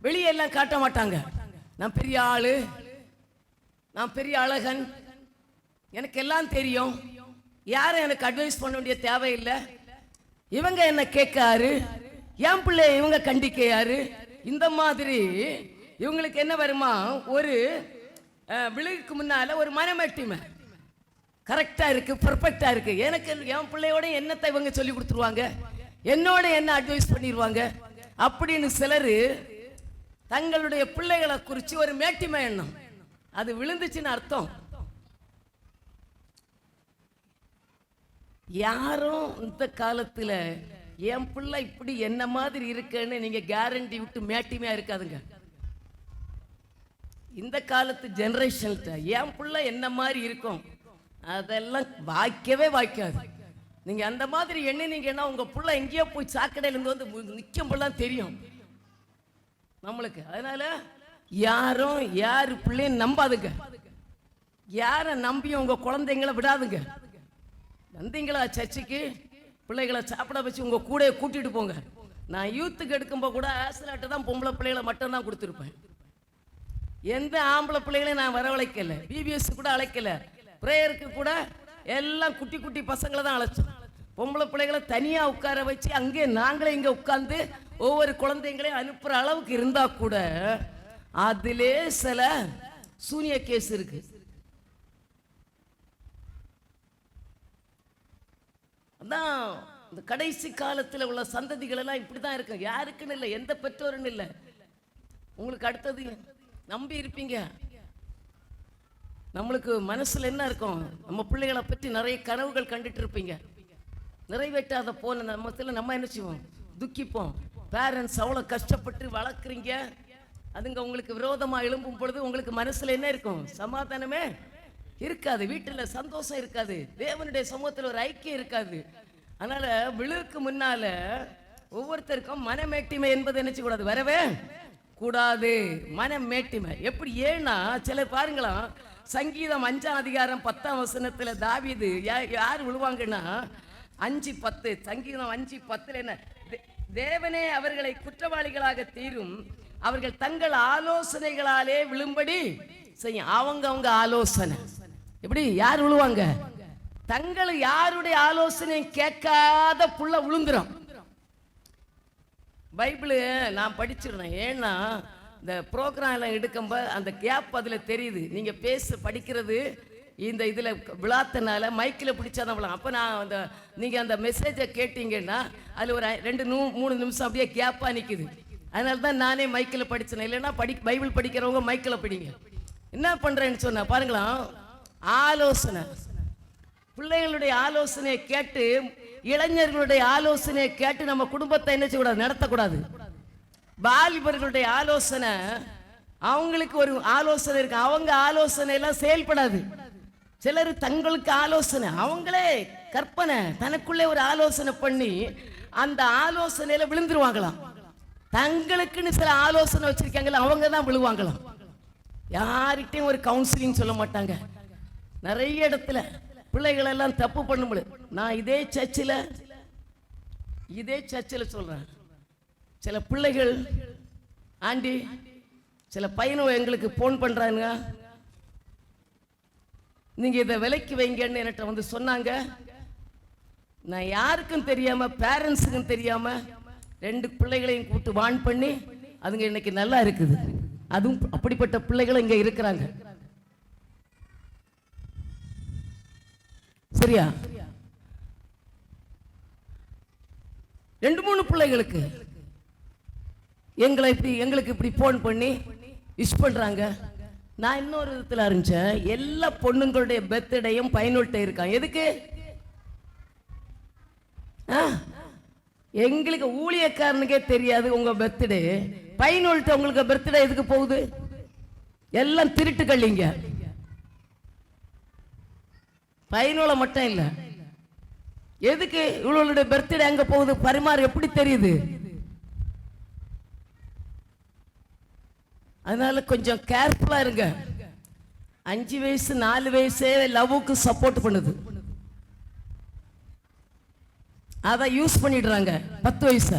வெளியே எல்லாம் காட்ட மாட்டாங்க. நான் பெரிய ஆளு, நான் பெரிய அழகன், எனக்கு எல்லாம் தெரியும், யாரும் எனக்கு அட்வைஸ் பண்ண வேண்டிய தேவையில்லை, இவங்க என்ன கேட்காரு, என் பிள்ளை இவங்க கண்டிக்க யாரு, இந்த மாதிரி இவங்களுக்கு என்ன வருமா, ஒரு விழுக்கு முன்னால ஒரு மனமேட்டிமை கரெக்டா இருக்கு, பெர்ஃபெக்டா இருக்கு. எனக்கு என் பிள்ளையோட என்னத்தை இவங்க சொல்லி கொடுத்துருவாங்க, என்னோட என்ன அட்வைஸ் பண்ணிடுவாங்க அப்படின்னு சிலர் தங்களுடைய பிள்ளைகளை குறித்து ஒரு மேட்டிமை எண்ணம், அது விழுந்துச்சுன்னு அர்த்தம். யாரும் இந்த காலத்துல என் பிள்ளை இப்படி என்ன மாதிரி இருக்குன்னு நீங்க கேரண்டி விட்டு மேட்டிமையா இருக்காதுங்க. இந்த காலத்து ஜெனரேஷன்கிட்ட என் பிள்ளை என்ன மாதிரி இருக்கும் அதெல்லாம் வாய்க்கவே வாய்க்காது. நீங்க அந்த மாதிரி எண்ணினீங்கன்னா உங்க பிள்ளை எங்கேயோ போய் சாக்கடையில இருந்து வந்து நிற்கும் போலாம் தெரியும் நம்மளுக்கு. அதனால யாரும் யாரு பிள்ளையும் நம்பாதுங்க, யாரை நம்பியும் உங்க குழந்தைங்களை விடாதுங்க. வந்தீங்களா சர்ச்சுக்கு, பிள்ளைகளை சாப்பிட வச்சு உங்க கூட கூட்டிட்டு போங்க. நான் யூத்துக்கு எடுக்கும்போது கூட ஆசிலாட்டு தான் பொம்பளை பிள்ளைகளை மட்டும் தான் கொடுத்துருப்பேன். எந்த ஆம்பளை பிள்ளைகளையும் நான் வரவழைக்கல, பிபிஎஸ் கூட அழைக்கல, பிரேயருக்கு கூட எல்லாம் குட்டி குட்டி பசங்களை தான் அழைச்சோம். பொம்பளை பிள்ளைகளை தனியா உட்கார வச்சு அங்கே நாங்களே இங்க உட்கார்ந்து ஒவ்வொரு குழந்தைங்களையும் அனுப்புற அளவுக்கு இருந்தா கூட அதிலே சில சூனிய கேஸ் இருக்கு. அதான் இந்த கடைசி காலத்தில் உள்ள சந்ததிகள் எல்லாம் இப்படிதான் இருக்கு. யாருக்குன்னு இல்லை, எந்த பெற்றோருன்னு இல்லை, உங்களுக்கு அடுத்தது நம்பி இருப்பீங்க. நம்மளுக்கு மனசுல என்ன இருக்கும், நம்ம பிள்ளைகளை பற்றி நிறைய கனவுகள் கண்டுட்டு இருப்பீங்க, நிறைவேற்றாத போன நம்ம என்ன செய்வோம், துக்கிப்போம். பேரண்ட்ஸ் அவ்வளோ கஷ்டப்பட்டு வளர்க்குறீங்க, அதுங்க உங்களுக்கு விரோதமா எழும்பும் பொழுது உங்களுக்கு மனசுல என்ன இருக்கும், சமாதானமே இருக்காது, வீட்டுல சந்தோஷம் இருக்காது, தேவனுடைய சமூகத்தில் ஒரு ஐக்கியம் இருக்காது. அதனால விழுக்கு முன்னால ஒவ்வொருத்தருக்கும் மனமேட்டிமை என்பது என்ன செய்யக்கூடாது, வரவே கூடாது. மனமேட்டிமை எப்படி ஏன்னா சிலர் பாருங்களா, சங்கீதம் 5ஆம் அதிகாரம் 10ஆம் வசனத்துல தாவீது யார் விழுவாங்கன்னா 5:10, சங்கீதம் 5:10 என்ன, தேவனே அவர்களை குற்றவாளிகளாக தீரும், அவர்கள் தங்கள் ஆலோசனைகளாலே விழும்படி செய்யும். அவங்க ஆலோசனை எப்படி, யார் விழுவாங்க, தங்கள் யாருடைய ஆலோசனை கேட்காத புள்ள விழுந்துரும். பைபிள் நான் படிச்சிருந்தேன், ஏன்னா இந்த ப்ரோக்ராம்லாம் எடுக்கும்போது அந்த கேப் அதில் தெரியுது. நீங்கள் படிக்கிறது இந்த இதில் விழாத்தனால மைக்கில் பிடிச்சாதான் விழா. அப்போ நான் அந்த நீங்கள் அந்த மெசேஜை கேட்டீங்கன்னா அதில் ஒரு 2-3 நிமிஷம் அப்படியே கேப்பாக நிற்குது. அதனால தான் நானே மைக்கில் படித்தேன். இல்லைன்னா பைபிள் படிக்கிறவங்க மைக்கில் படிங்க. என்ன பண்ணுறேன்னு சொன்ன பாருங்களா, ஆலோசனை, பிள்ளைகளுடைய ஆலோசனையை கேட்டு, இளைஞர்களுடைய ஆலோசனையை கேட்டு நம்ம குடும்பத்தை என்ன செய்யக்கூடாது, நடத்தக்கூடாது. வாலிபர்களுடைய ஆலோசனை, அவங்களுக்கு ஒரு ஆலோசனை இருக்கு, அவங்க ஆலோசனை எல்லாம் செயல்படாது. சிலர் தங்களுக்கு ஆலோசனை, அவங்களே கற்பனை தனக்குள்ளே ஒரு ஆலோசனை பண்ணி அந்த ஆலோசனையில விழுந்துருவாங்களாம். தங்களுக்குன்னு சில ஆலோசனை வச்சிருக்காங்களா, அவங்க தான் விழுவாங்களாம். யார்கிட்டையும் ஒரு கவுன்சிலிங் சொல்ல மாட்டாங்க. நிறைய இடத்துல பிள்ளைகள் எல்லாம் தப்பு பண்ணும்போது, நான் இதே சர்ச்சில் சொல்றேன், சில பிள்ளைகள் ஆண்டி சில பையனும் எங்களுக்கு போன் பண்றாங்க, நீங்க இதை விலைக்கு வைங்கன்னு என்கிட்ட வந்து சொன்னாங்க. நான் யாருக்கும் தெரியாம, பேரண்ட்ஸுக்கும் தெரியாம 2 பிள்ளைகளையும் கூப்பிட்டு வான் பண்ணி அதுங்க இன்னைக்கு நல்லா இருக்குது. அதுவும் அப்படிப்பட்ட பிள்ளைகள் இங்க இருக்கிறாங்க. சரியா, 2-3 பிள்ளைகளுக்கு எங்களுக்கு இப்படி போன் பண்ணி விஷ் பண்றாங்க. நான் இன்னொரு விதத்தில் அறிஞ்சேன், எல்லா பொண்ணுங்களுடைய பர்த்டேயும் பையனோட்ட இருக்கான். எதுக்கு, எங்களுக்கு ஊழியக்காரனுக்கே தெரியாது உங்க பர்த்டே, பையனோட்ட உங்களுக்கு பர்த்டே எதுக்கு போகுது, எல்லாம் திருட்டு கள்ளிங்க. பையனோட மட்டும் இல்ல, எதுக்கு இவளுடைய பர்த்டே அங்க போகுது, பரிமாறு எப்படி தெரியுது. அதனால கொஞ்சம் கேர்ஃபுல்லா இருங்க. 5 வயசு 4 வயசே லவ்வுக்கு சப்போர்ட் பண்ணுது, அதை யூஸ் பண்ணிடுறாங்க. 10 வயசு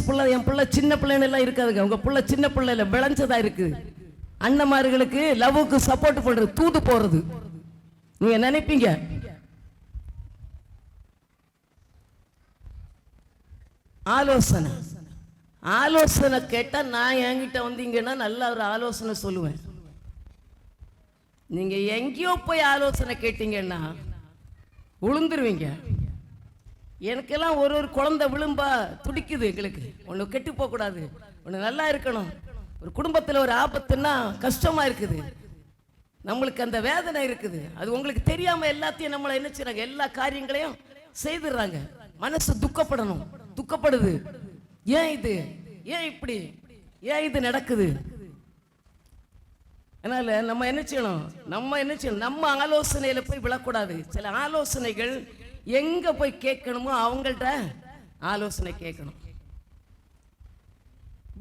பிள்ளை, என் பிள்ளை சின்ன பிள்ளைன்னு எல்லாம் இருக்காதுங்க. உங்க பிள்ளை சின்ன பிள்ளை இல்ல, விளைஞ்சதா இருக்குது. அண்ணமார்களுக்கு லவ்வுக்கு சப்போர்ட் பண்றது, தூது போறது. நீங்க நினைப்பீங்க ஆலோசனை ஆலோசனை கேட்டா நான் என்கிட்ட வந்தீங்கன்னா நல்ல ஒரு ஆலோசனை சொல்லுவேன். நீங்க எங்கேயோ போய் ஆலோசனை கேட்டீங்கன்னா விழுந்துருவீங்க. எனக்கெல்லாம் ஒரு குழந்தை விழும்பா துடிக்குது. எங்களுக்கு ஒன்று கெட்டு போக கூடாது, ஒன்று நல்லா இருக்கணும். ஒரு குடும்பத்தில் ஒரு ஆபத்துன்னா கஷ்டமா இருக்குது, நம்மளுக்கு அந்த வேதனை இருக்குது. அது உங்களுக்கு தெரியாம எல்லாத்தையும் நம்மளை என்ன செய்றாங்க, எல்லா காரியங்களையும் செய்துடுறாங்க. மனசு துக்கப்படணும், துக்கப்படுது. ஏன் இது, ஏன் இப்படி, ஏன் இது நடக்குது? அதனால நம்ம என்ன செய்யணும், நம்ம ஆலோசனையில போய் விழக்கூடாது. சில ஆலோசனைகள் எங்க போய் கேட்கணுமோ அவங்கள்ட்ட ஆலோசனை கேட்கணும்.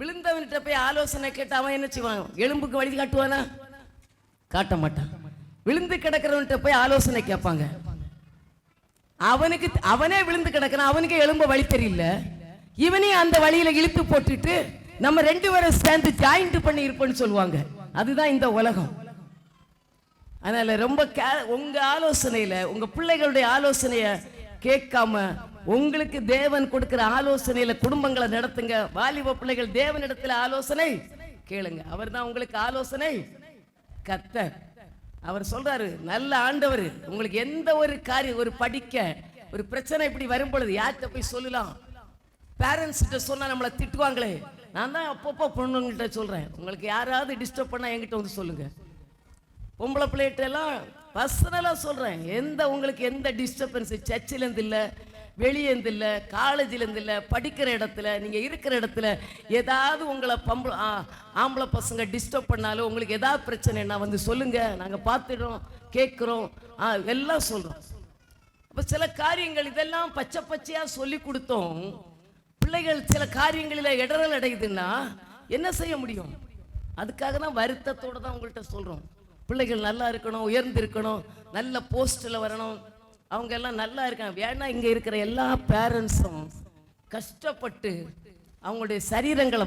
விழுந்தவன்கிட்ட போய் ஆலோசனை கேட்ட அவன் என்ன செய்வான், எலும்புக்கு வழி காட்டுவானா? காட்ட மாட்டான். விழுந்து கிடக்கிறவன்கிட்ட போய் ஆலோசனை கேட்பாங்க. அவனே விழுந்து கிடக்கிறான், அவனுக்கு எலும்பு வழி தெரியல, இவனையும் அந்த வழியில இழுத்து போட்டுட்டு நம்ம ரெண்டு பேரும் சேர்ந்து ஜாயிண்ட் பண்ணி இருப்போம்னு சொல்லுவாங்க. அதுதான் இந்த உலகம். அதனால ரொம்ப உங்க ஆலோசனையில, உங்க பிள்ளைகளுடைய ஆலோசனைய கேட்காம உங்களுக்கு தேவன் கொடுக்கிற ஆலோசனையில குடும்பங்களை நடத்துங்க. வாலிப பிள்ளைகள் தேவனிடத்துல ஆலோசனை கேளுங்க. அவர் தான் உங்களுக்கு ஆலோசனை கர்த்தர். அவர் சொல்றாரு, நல்ல ஆண்டவர். உங்களுக்கு எந்த ஒரு காரியம், ஒரு படிக்க ஒரு பிரச்சனை இப்படி வரும் பொழுது யார்கிட்ட போய் சொல்லலாம்? பேரண்ட்ஸ் கிட்ட சொன்னா நம்மளை திட்டுவாங்களே. நான் தான் அப்பப்போ பொண்ணுங்கிட்ட சொல்றேன், உங்களுக்கு யாராவது டிஸ்டர்ப் பண்ணா என்கிட்ட வந்து சொல்லுங்க. பொம்பளை பிள்ளைகிட்ட எல்லாம் பர்சனலா சொல்றேன், உங்களுக்கு எந்த டிஸ்டர்பன்ஸ் சர்ச்சிலேருந்து இல்லை, வெளியேந்து இல்லை, காலேஜிலேருந்து இல்லை, படிக்கிற இடத்துல நீங்க இருக்கிற இடத்துல ஏதாவது உங்களை ஆம்பளை பசங்க டிஸ்டர்ப் பண்ணாலும் உங்களுக்கு ஏதாவது பிரச்சனைன்னா வந்து சொல்லுங்க, நாங்க பார்த்துடுறோம், கேட்குறோம், எல்லாம் சொல்றோம். அப்ப சில காரியங்கள் இதெல்லாம் பச்சை பச்சையா சொல்லி கொடுத்தோம். பிள்ளைகள் சில காரியங்களில் இடரல் அடையுதுன்னா என்ன செய்ய முடியும்? அதுக்காக தான் வருத்தத்தோடு தான் உங்கள்கிட்ட சொல்றோம். பிள்ளைகள் நல்லா இருக்கணும், உயர்ந்து இருக்கணும், நல்ல போஸ்ட்ல வரணும், அவங்க எல்லாம் நல்லா இருக்காங்க. ஏன்னா இங்க இருக்கிற எல்லா பேரண்ட்ஸும் கஷ்டப்பட்டு அவங்களுடைய சரீரங்களை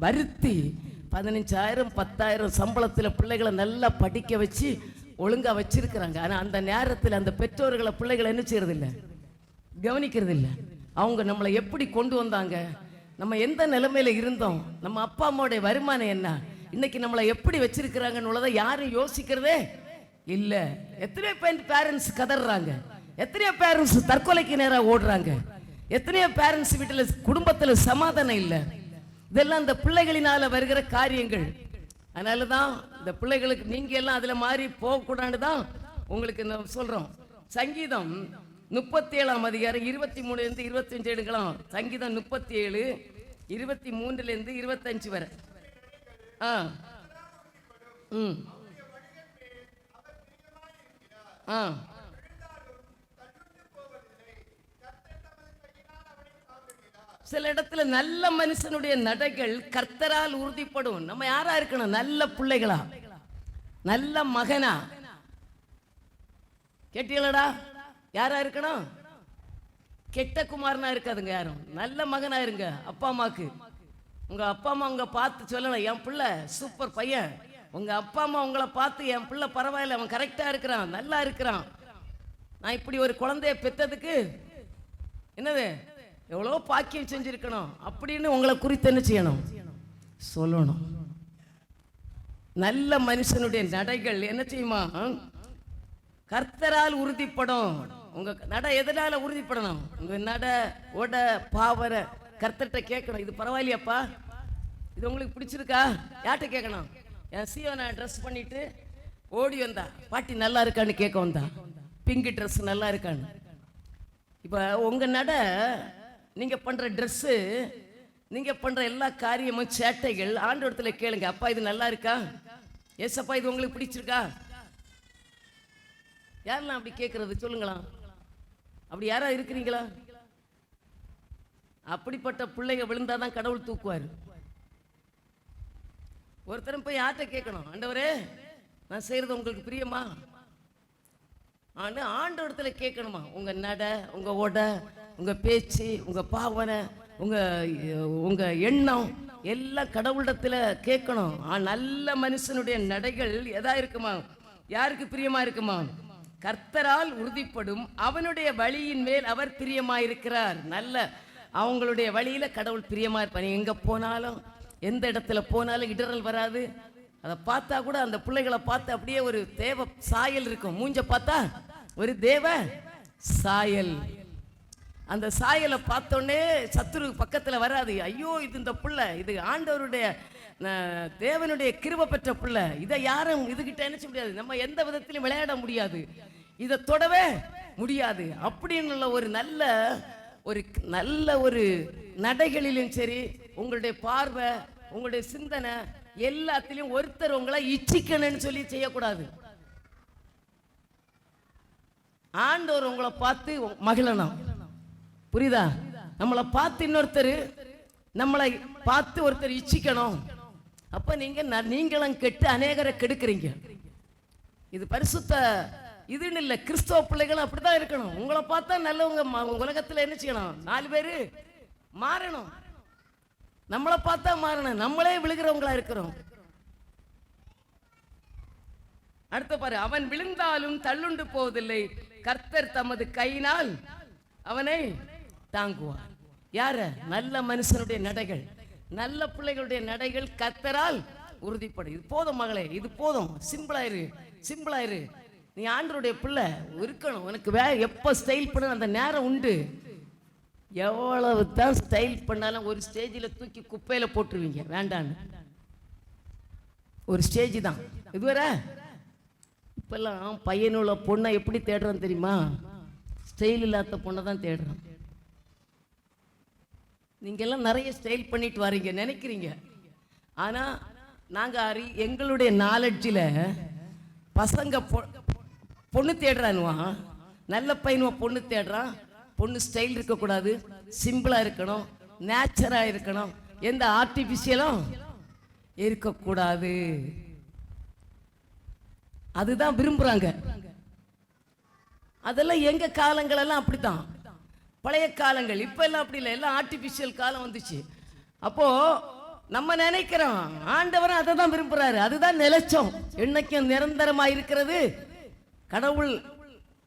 வருத்தி 15,000 10,000 சம்பளத்தில் பிள்ளைகளை நல்லா படிக்க வச்சு ஒழுங்கா வச்சிருக்கிறாங்க. ஆனா அந்த நேரத்தில் அந்த பெற்றோர்களை பிள்ளைகளை என்ன செய்யறது இல்லை, கவனிக்கிறது இல்லை. அவங்க நம்மளை எப்படி கொண்டு வந்தாங்க, நம்ம எந்த நிலைமையில இருந்தோம், நம்ம அப்பா அம்மாவுடைய வருமானம் என்ன, இன்னைக்கு நம்மளை எப்படி வச்சிருக்கிறாங்கன்னு யாரும் யோசிக்கிறதே இல்லை. எத்தனையோ பேரண்ட்ஸ் கதறாங்க, எத்தனையோ பேரண்ட்ஸ் தற்கொலைக்கு நேராக ஓடுறாங்க, எத்தனையோ பேரண்ட்ஸ் வீட்டில் குடும்பத்தில் சமாதானம் இல்லை. இதெல்லாம் இந்த பிள்ளைகளினால வருகிற காரியங்கள். அதனால தான் இந்த பிள்ளைகளுக்கு நீங்க எல்லாம் அதுல மாறி போகக்கூடாது தான் உங்களுக்கு சொல்றோம். சங்கீதம் 37 அதிகாரம் 23 25 எடுக்கலாம். சங்கீதம் 37 23 25 வரை. சில இடத்துல நல்ல மனுஷனுடைய நடைகள் கர்த்தரால் உறுதிப்படும். நம்ம யாரா இருக்கணும்? நல்ல பிள்ளைகளா, நல்ல மகனா. கேட்டீங்களா? யாரா இருக்கணும்? கெட்ட குமாரனா இருக்காதுங்க யாரும். நல்ல மகனா இருங்க. அப்பா அம்மாக்கு, உங்க அப்பா அம்மா உங்க பார்த்து சொல்லணும், என் பிள்ளை சூப்பர் பையன். உங்க அப்பா அம்மா உங்களை பார்த்து, என் பிள்ளை பரவாயில்ல, அவன் கரெக்டா இருக்கிறான், நல்லா இருக்கிறான், நான் இப்படி ஒரு குழந்தைய பெற்றதுக்கு என்னது எவ்வளோ பாக்கியம் செஞ்சிருக்கணும் அப்படின்னு உங்களை குறித்து என்ன செய்யணும்? சொல்லணும். நல்ல மனுஷனுடைய நடைகள் என்ன செய்யுமா? கர்த்தரால் உறுதிப்படும். உங்க நடை எதனால உறுதிப்படணும்? உங்க நட ஓட பாவர கர்த்தர்கிட்ட கேட்கணும், இது பரவாயில்லையாப்பா, இது உங்களுக்கு பிடிச்சிருக்கா? யார்கிட்ட கேட்கணும்? என் சீவனை ட்ரெஸ் பண்ணிட்டு ஓடி வந்தா பாட்டி நல்லா இருக்கான்னு கேட்க வந்தா, பிங்க் ட்ரெஸ் நல்லா இருக்கான்னு. இப்போ உங்க நட, நீங்க பண்ற ட்ரெஸ்ஸு, நீங்க பண்ற எல்லா காரியமும் சேட்டைகள் ஆண்டவரத்துல கேளுங்க, அப்பா இது நல்லா இருக்கா? ஏசப்பா இது உங்களுக்கு பிடிச்சிருக்கா? யாரெல்லாம் அப்படி கேட்கறது சொல்லுங்களா? அப்படி யாரா இருக்கிறீங்களா? அப்படிப்பட்ட பிள்ளைங்க விழுந்தாதான் கடவுள் தூக்குவார். ஒருத்தரும் போய் யார்கிட்ட கேட்கணும், ஆண்டவரே நான் செய்யறது உங்களுக்கு பிரியமா? ஆண்டவரத்துல கேட்கணுமா? உங்க நட, உங்க ஓட, உங்க பேச்சு, உங்க பாவனை, உங்க எண்ணம் எல்லாம் கடவுளிடத்துல கேட்கணும். நல்ல மனுஷனுடைய நடைகள் எதா இருக்குமா? யாருக்கு பிரியமா இருக்குமா? கர்த்தரால் உறுதிப்படும் அவனுடைய வழியின் மேல் அவர் பிரியமாயிருக்கிறார். நல்ல அவங்களுடைய வழியில கடவுள் பிரியமா இருப்பார். எங்க போனாலும் எந்த இடத்துல போனாலும் இடரல் வராது. அதை பார்த்தா கூட அந்த பிள்ளைகளை பார்த்து அப்படியே ஒரு தேவ சாயல் இருக்கும். மூஞ்ச பார்த்தா ஒரு தேவ சாயல். அந்த சாயலை பார்த்தோன்னே சத்துரு பக்கத்துல வராது. ஐயோ இது இந்த பிள்ளை, இது ஆண்டவருடைய தேவனுடைய கிருபை பெற்ற பிள்ளை, இதை யாரும் இதுகிட்ட நினைச்ச முடியாது, நம்ம எந்த விதத்திலும் விளையாட முடியாது, இதை தொடவே முடியாது அப்படின்னு ஒரு நல்ல ஒரு நடைகளிலும் சரி, உங்களுடைய பார்வை, உங்களுடைய சிந்தனை எல்லாத்திலையும் ஒருத்தர் உங்களை இச்சிக்கணும்னு சொல்லி செய்யக்கூடாது. ஆண்டவர் உங்களை பார்த்து மகிழணும். புரியுதா? நம்மளை பார்த்து இன்னொருத்தர் நம்மளை பார்த்து ஒருத்தர் இச்சிக்கணும். அப்ப நீங்களும் கெட்டு அநேகரை கெடுக்கிறீங்க. இது பரிசுத்த இதுன்னு இல்லை, கிறிஸ்தவ பிள்ளைகளும் அப்படிதான் இருக்கணும். உங்களை பார்த்தா நல்லவங்க உலகத்துல என்ன செய்யணும்? 4 பேரு மாறணும். நம்மளை பார்த்தா மாறணும். நம்மளே விழுகிறவங்களா இருக்கிறோம். அடுத்த பாரு, அவன் விழுந்தாலும் தள்ளுண்டு போவதில்லை, கர்த்தர் தமது கையினால் அவனை தாங்குவார். யார? நல்ல மனுஷனுடைய நடைகள், நல்ல பிள்ளைகளுடைய நடைகள் கர்த்தரால் உறுதிப்படும். இது போதும் மகளே, இது போதும். சிம்பிளாயிரு. நீ ஆண்டவருடைய பிள்ளை இருக்கணும். உனக்கு எப்ப ஸ்டைல் பண்ண அந்த நேரம் உண்டு. எவ்வளவு தான் ஸ்டைல் பண்ணாலும் ஒரு ஸ்டேஜில் தூக்கி குப்பையில போட்டுருவீங்க. வேண்டான்னு ஒரு ஸ்டேஜ் தான் இதுவரை. இப்பெல்லாம் பையனுள்ள பொண்ணை எப்படி தேடுறோம் தெரியுமா? ஸ்டைல் இல்லாத பொண்ணை தான் தேடுறோம். நீங்க எல்லாம் நிறைய ஸ்டைல் பண்ணிட்டு வரீங்க நினைக்கிறீங்க. ஆனா நாங்க எங்களுடைய நாலெட்ஜில் பசங்க பொண்ணு தேடுறானுவா, நல்ல பையனுவா பொண்ணு தேடுறான். பொண்ணு ஸ்டைல் இருக்கக்கூடாது, சிம்பிளா இருக்கணும், நேச்சரா இருக்கணும், எந்த ஆர்டிபிஷியலும் இருக்கக்கூடாது. அதுதான் விரும்புறாங்க. அதெல்லாம் எங்க காலங்கள் எல்லாம் அப்படித்தான், பழைய காலங்கள். இப்ப எல்லாம் அப்படி இல்லை, எல்லாம் ஆர்டிபிஷியல் காலம் வந்துச்சு. அப்போ நம்ம நினைக்கிறோம், ஆண்டவரும் அதை தான் விரும்புறாரு. அதுதான் நிலைச்சம், என்னைக்கும் நிரந்தரமா இருக்கிறது. கடவுள்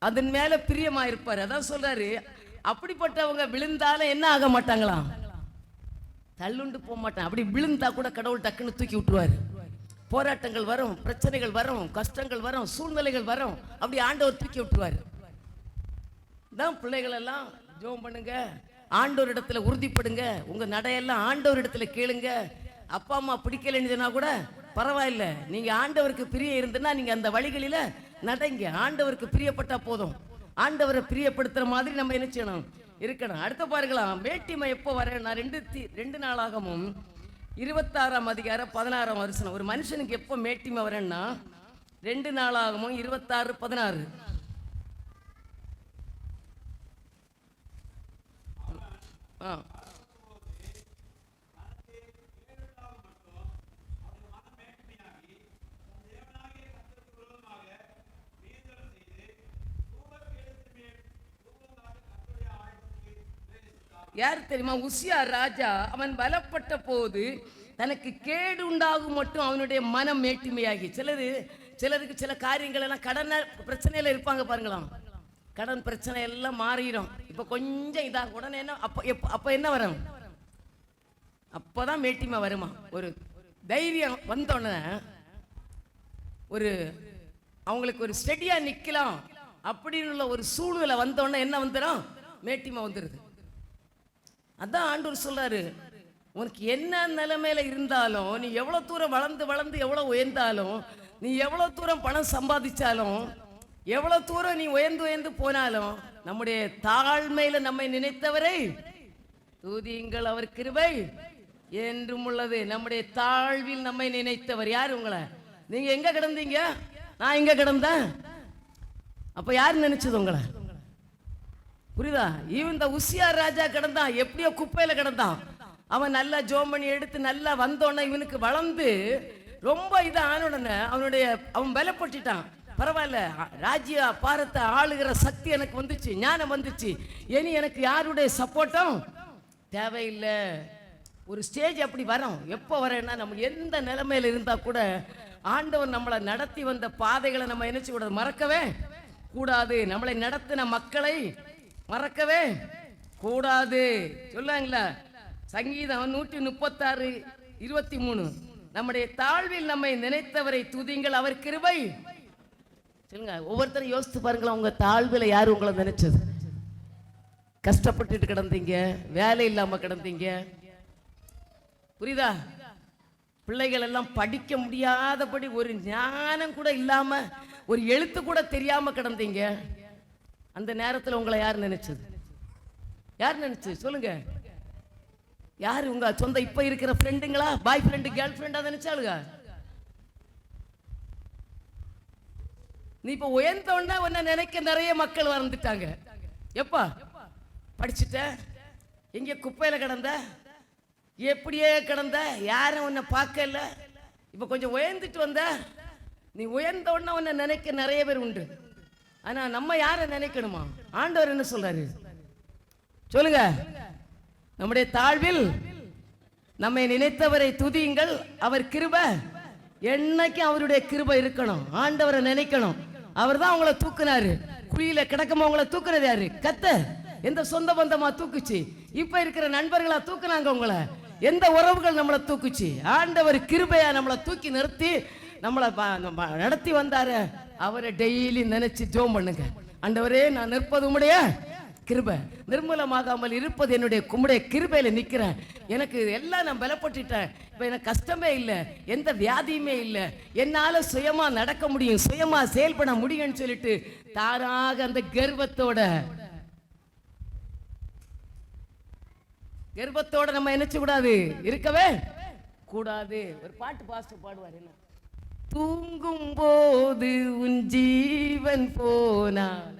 அதன் மேல பிரியமா இருப்பாரு. அதான் சொல்றாரு, அப்படிப்பட்டவங்க விழுந்தாலும் என்ன ஆக மாட்டாங்களாம்? தள்ளுண்டு போக மாட்டான். அப்படி விழுந்தா கூட கடவுள் டக்குன்னு தூக்கி விட்டுருவாரு. போராட்டங்கள் வரும், பிரச்சனைகள் வரும், கஷ்டங்கள் வரும், சூழ்நிலைகள் வரும், அப்படி ஆண்டவர் தூக்கி விட்டுருவாரு. தான் பிள்ளைகள் எல்லாம் ஜெபம் பண்ணுங்க, ஆண்டவர் இடத்துல உறுதிப்படுங்க, உங்க நடையெல்லாம் ஆண்டவர் இடத்துல கேளுங்க. அப்பா அம்மா பிடிக்கலன்னு கூட பரவாயில்ல, நீங்க ஆண்டவருக்கு பிரிய இருந்துன்னா நீங்க அந்த வழிகளில நடங்க. ஆண்டவருக்கு பிரியப்பட்டா போதும். ஆண்டவரை பிரியப்படுத்துற மாதிரி நம்ம என்ன செய்யணும்? இருக்கணும். அடுத்த பாருங்களாம், மேட்டிமை எப்போ வர? நான் 2 நாளாகவும் 26ஆம் அதிகாரம் 16ஆம் வசனம். ஒரு மனுஷனுக்கு எப்போ மேட்டிமை வரேன்னா 2 நாளாகவும் 26, 16. யார் தெரியுமா? உசியா ராஜா. அவன் பலப்பட்ட போது தனக்கு கேடு உண்டாகும் மட்டும் அவனுடைய மனம் மேட்டிமையாகி. சிலருக்கு சில காரியங்கள் எல்லாம் கடன் பிரச்சனையில இருப்பாங்க பாருங்களாம். கடன் பிரச்சனை எல்லாம் மாறிடும். இப்ப கொஞ்சம் இதாக உடனே என்ன அப்ப என்ன வரும்? அப்பதான் மேட்டிமை வருமா? ஒரு தைரியம் வந்தோடனே அவங்களுக்கு ஒரு ஸ்டெடியா நிக்கலாம் அப்படின்னு ஒரு சூழ்நிலை வந்தோடனே என்ன வந்துடும்? மேட்டிமை வந்துடுது. அதான் ஆண்டவர் சொல்றாரு, உனக்கு என்ன நிலைமையில இருந்தாலும், நீ எவ்வளவு தூரம் வளர்ந்து எவ்வளவு உயர்ந்தாலும், நீ எவ்வளவு தூரம் பணம் சம்பாதிச்சாலும், எவ்வளவு தூரம் நீ உயர்ந்து போனாலும், நம்முடைய தாழ்மையில நம்மை நினைத்தவரை தூதியுங்கள், அவர் கிருபை என்றும் உள்ளது. நம்முடைய தாழ்வில் நம்மை நினைத்தவர் யார்? உங்களை. நீங்க எங்க கிடந்தீங்க? நான் எங்க கிடந்தேன்? அப்ப யார் நினைச்சது உங்களை? புரியுதா? இந்த உசியா ராஜா கிடந்தான், எப்படியோ குப்பையில கிடந்தான். அவன் நல்லா ஜோம் பண்ணி எடுத்து நல்லா வந்தோடனே இவனுக்கு வளர்ந்து ரொம்ப ஆன உடனே அவன் பலப்பட்டுட்டான். பரவாயில்ல, ராஜ்ய பாரத்தை ஆளுகிற சக்தி எனக்கு வந்துச்சு, ஞானம் வந்துச்சு, இனி எனக்கு யாருடைய சப்போர்ட்டும் தேவையில்லை. ஒரு ஸ்டேஜ் அப்படி வரும். எப்போ வரேன்னா நம்ம எந்த நிலைமையில இருந்தா கூட ஆண்டவர் நம்மளை நடத்தி வந்த பாதைகளை நம்ம என்ன செய்யக்கூடாது, மறக்கவே கூடாது. நம்மளை நடத்தின மக்களை மறக்கவே கூடாது. சொல்லுவாங்களா சங்கீதம் 136:23, நம்முடைய தாழ்வில் நம்மை நினைத்தவரை துதிங்கள், அவர் கிருபை. சொல்லுங்க, ஒவ்வொருத்தரும் யோசித்து பாருங்களா, உங்க தாழ்வில் யாரு உங்களை நினைச்சது? கஷ்டப்பட்டுட்டு கிடந்தீங்க, வேலை இல்லாம கிடந்தீங்க, புரியுதா? பிள்ளைகள் எல்லாம் படிக்க முடியாதபடி ஒரு ஞானம் கூட இல்லாம ஒரு எழுத்து கூட தெரியாம கிடந்தீங்க. அந்த நேரத்தில் உங்களை யார் நினைச்சது? யார் நினைச்சது சொல்லுங்க? யாரு? உங்க சொந்த இப்ப இருக்கிற ஃப்ரெண்டுங்களா, பாய் ஃப்ரெண்டு, கேர்ள் ஃப்ரெண்டா நினைச்சாளுங்க? நீ இப்ப உயர்ந்தோன்னா உன்னை நினைக்க நிறைய மக்கள் வந்துட்டாங்க. எப்பா படிச்சுட்ட, எங்க குப்பையில கிடந்த, எப்படியே கிடந்த, யாரும் உன்னை பார்க்கல. இப்ப கொஞ்சம் உயர்ந்துட்டு வந்த, நீ உயர்ந்த உடனே உன்னை நினைக்க நிறைய பேர் உண்டு. ஆனா நம்ம யாரை நினைக்கணுமா? ஆண்டவர் என்ன சொல்றாரு சொல்லுங்க? நம்முடைய தாழ்வில் நம்மை நினைத்தவரை துதியுங்கள், அவர் கிருபை. என்னைக்கும் அவருடைய கிருபை இருக்கணும். ஆண்டவரை நினைக்கணும். அவர் தான் உங்களை தூக்குனாரு. குழியில கிடக்கமா உங்களை தூக்குறது யாரு? கர்த்தர். எந்த சொந்த பந்தமா தூக்குச்சு? இப்ப இருக்கிற நண்பர்களா தூக்குனாங்க உங்களை? எந்த உறவுகள் நம்மளை தூக்குச்சு? ஆண்டவர் கிருபையா நம்மளை தூக்கி நிறுத்தி நம்மளை நடத்தி வந்தாரு. அவரை டெய்லி நினைச்சு ஜெபம் பண்ணுங்க. ஆண்டவரே, நான் நிற்பது உம்முடைய கிருபை, நிர்மூலமாகாமல் இருப்பது என்னுடைய உம்முடைய கிருபையில நிக்கிறேன். எனக்கு எல்லாம் நான் பலப்பட்டுட்டேன். இப்ப எனக்கு கஷ்டமே இல்லை, எந்த வியாதியுமே இல்லை, என்னால சுயமா நடக்க முடியும், சுயமா செயல்பட முடியும்னு சொல்லிட்டு தாராக அந்த கர்வத்தோட நம்ம என்ன கூடாது, இருக்கவே கூடாது. ஒரு பாட்டு பாஸ்டர் பாடுவார், என்ன? தூங்கும் போது உன் ஜீவன் போனால்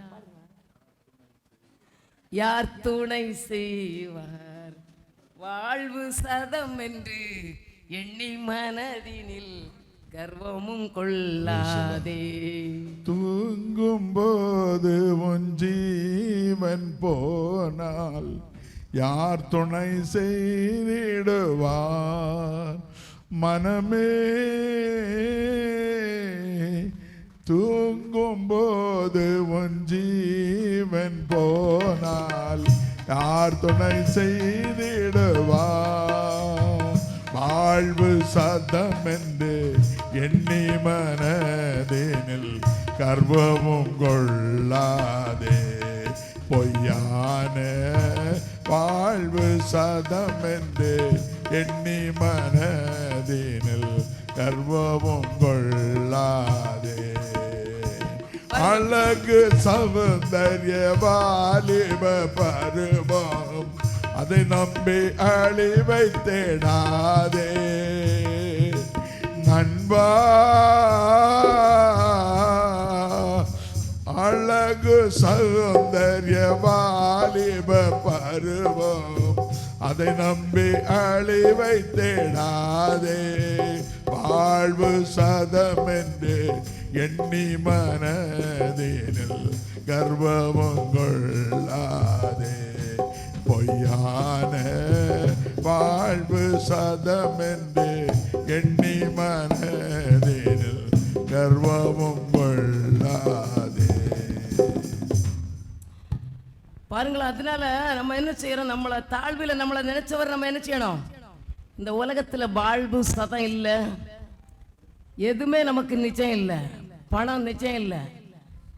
யார் துணை செய்வார்? வாழ்வு சதம் என்று எண்ணி மனதினில் கர்வமும் கொள்ளாதே. தூங்கும் போது உன் ஜீவன் போனால் யார் துணை செய்திடுவார்? மனமே, தூங்கும் போது உன் ஜீவன் போனால் யார் துணை செய்திடுவார்? வாழ்வு சதம் என்று எண்ணி மனதினில் கர்வமும் கொள்ளாதே. பொய்யான வாழ்வு சதம் என்று எண்ணி மனதினில் கர்வமும் கொள்ளாதே. அழகு சௌந்தர்ய வாலிப பருவம், அதை நம்பி அழிவை தேடாதே. நண்பா, அழகு சௌந்தர்ய வாலிப பருவம், அதை நம்பி அழிவை தேடாதே. வாழ்வு சதம் என்று எண்ணி மனதினில் கர்வமும் கொள்ளாதே. பொய்யான வாழ்வு சதம் என்று எண்ணி மனதினில் கர்வமும் கொள்ளாதே. பாருங்களா, அதனால நம்ம என்ன செய்யறோம்? நம்மளை தாழ்வில் நம்மளை நினைச்சவர் நம்ம என்ன செய்யணும்? இந்த உலகத்துல வாழ்வு சதம் இல்லை, எதுவுமே நமக்கு நிச்சயம் இல்லை, பணம் நிச்சயம் இல்லை.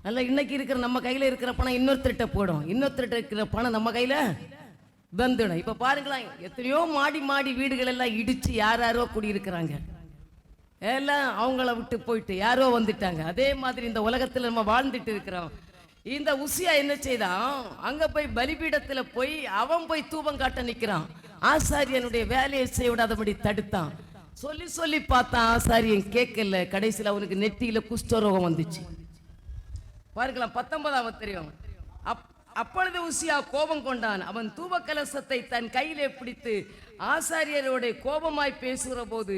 நல்ல இன்னைக்கு இருக்கிற நம்ம கையில இருக்கிற பணம் இன்னொருத்தர்கிட்ட போடும், இன்னொருத்தர்கிட்ட இருக்கிற பணம் நம்ம கையில வந்துடும். இப்ப பாருங்களா, எத்தனையோ மாடி மாடி வீடுகள் எல்லாம் இடிச்சு யாரோ குடியிருக்கிறாங்க, எல்லாம் அவங்கள விட்டு போயிட்டு யாரோ வந்துட்டாங்க. அதே மாதிரி இந்த உலகத்துல நம்ம வாழ்ந்துட்டு இருக்கிறோம். இந்த உசியா என்ன செய்தான்? அங்க போய் பலிபீடத்துல போய் அவன் போய் தூபம் காட்ட நிக்கிறான். ஆசாரியனுடைய வேலையை செய்ய விடாதபடி தடுத்தான். சொல்லி சொல்லி பார்த்தான், ஆசாரியன் கேட்கல. கடைசியில் அவனுக்கு நெத்தியில குஷ்டரோகம் வந்துச்சு. பார்க்கலாம் 19ஆம் தெரியும். அப்பொழுது உசியா கோபம் கொண்டான். அவன் தூப கலசத்தை தன் கையிலே பிடித்து ஆசாரியரோட கோபமாய் பேசுகிற போது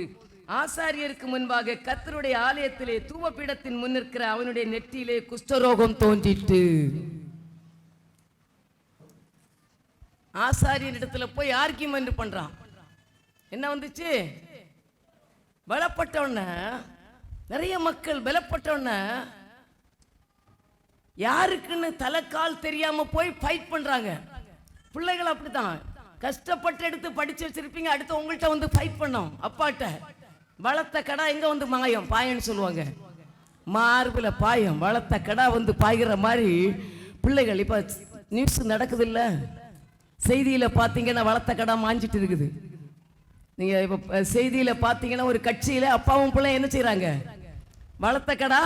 ஆசாரியருக்கு முன்பாக கர்த்தருடைய ஆலயத்திலே தூபபீடத்தின் முன்னிற்கிற அவனுடைய நெற்றியிலே குஷ்டரோகம் தோன்றிட்டு. ஆசாரியன் இடத்துல போய் ஆர்கியூமெண்ட் பண்றான். என்ன வந்துச்சு? பலப்பட்டவன நிறைய மக்கள் பலப்பட்டவன யாருக்குன்னு தலைக்கால் தெரியாம போய் ஃபைட் பண்றாங்க. பிள்ளைகள் அப்படித்தான் கஷ்டப்பட்டு எடுத்து படிச்சு வச்சிருப்பீங்க, அடுத்து உங்கள்கிட்ட வந்து ஃபைட் பண்ணோம். அப்பாட்ட வளர்த்த கடா எங்க வந்து மாயம் பாயன்னு சொல்லுவாங்க. மார்பில் பாயம், வளர்த்த கடா வந்து பாய்கிற மாதிரி பிள்ளைகள். இப்ப நியூஸ் நடக்குது இல்ல, செய்தியில பாத்தீங்கன்னா வளர்த்த கடா மாஞ்சிட்டு இருக்குது. நீங்க இப்ப செய்தியில பாத்தீங்கன்னா ஒரு கட்சியில அப்பாவும் பிள்ளை என்ன செய்யறாங்க? வளர்த்த கடா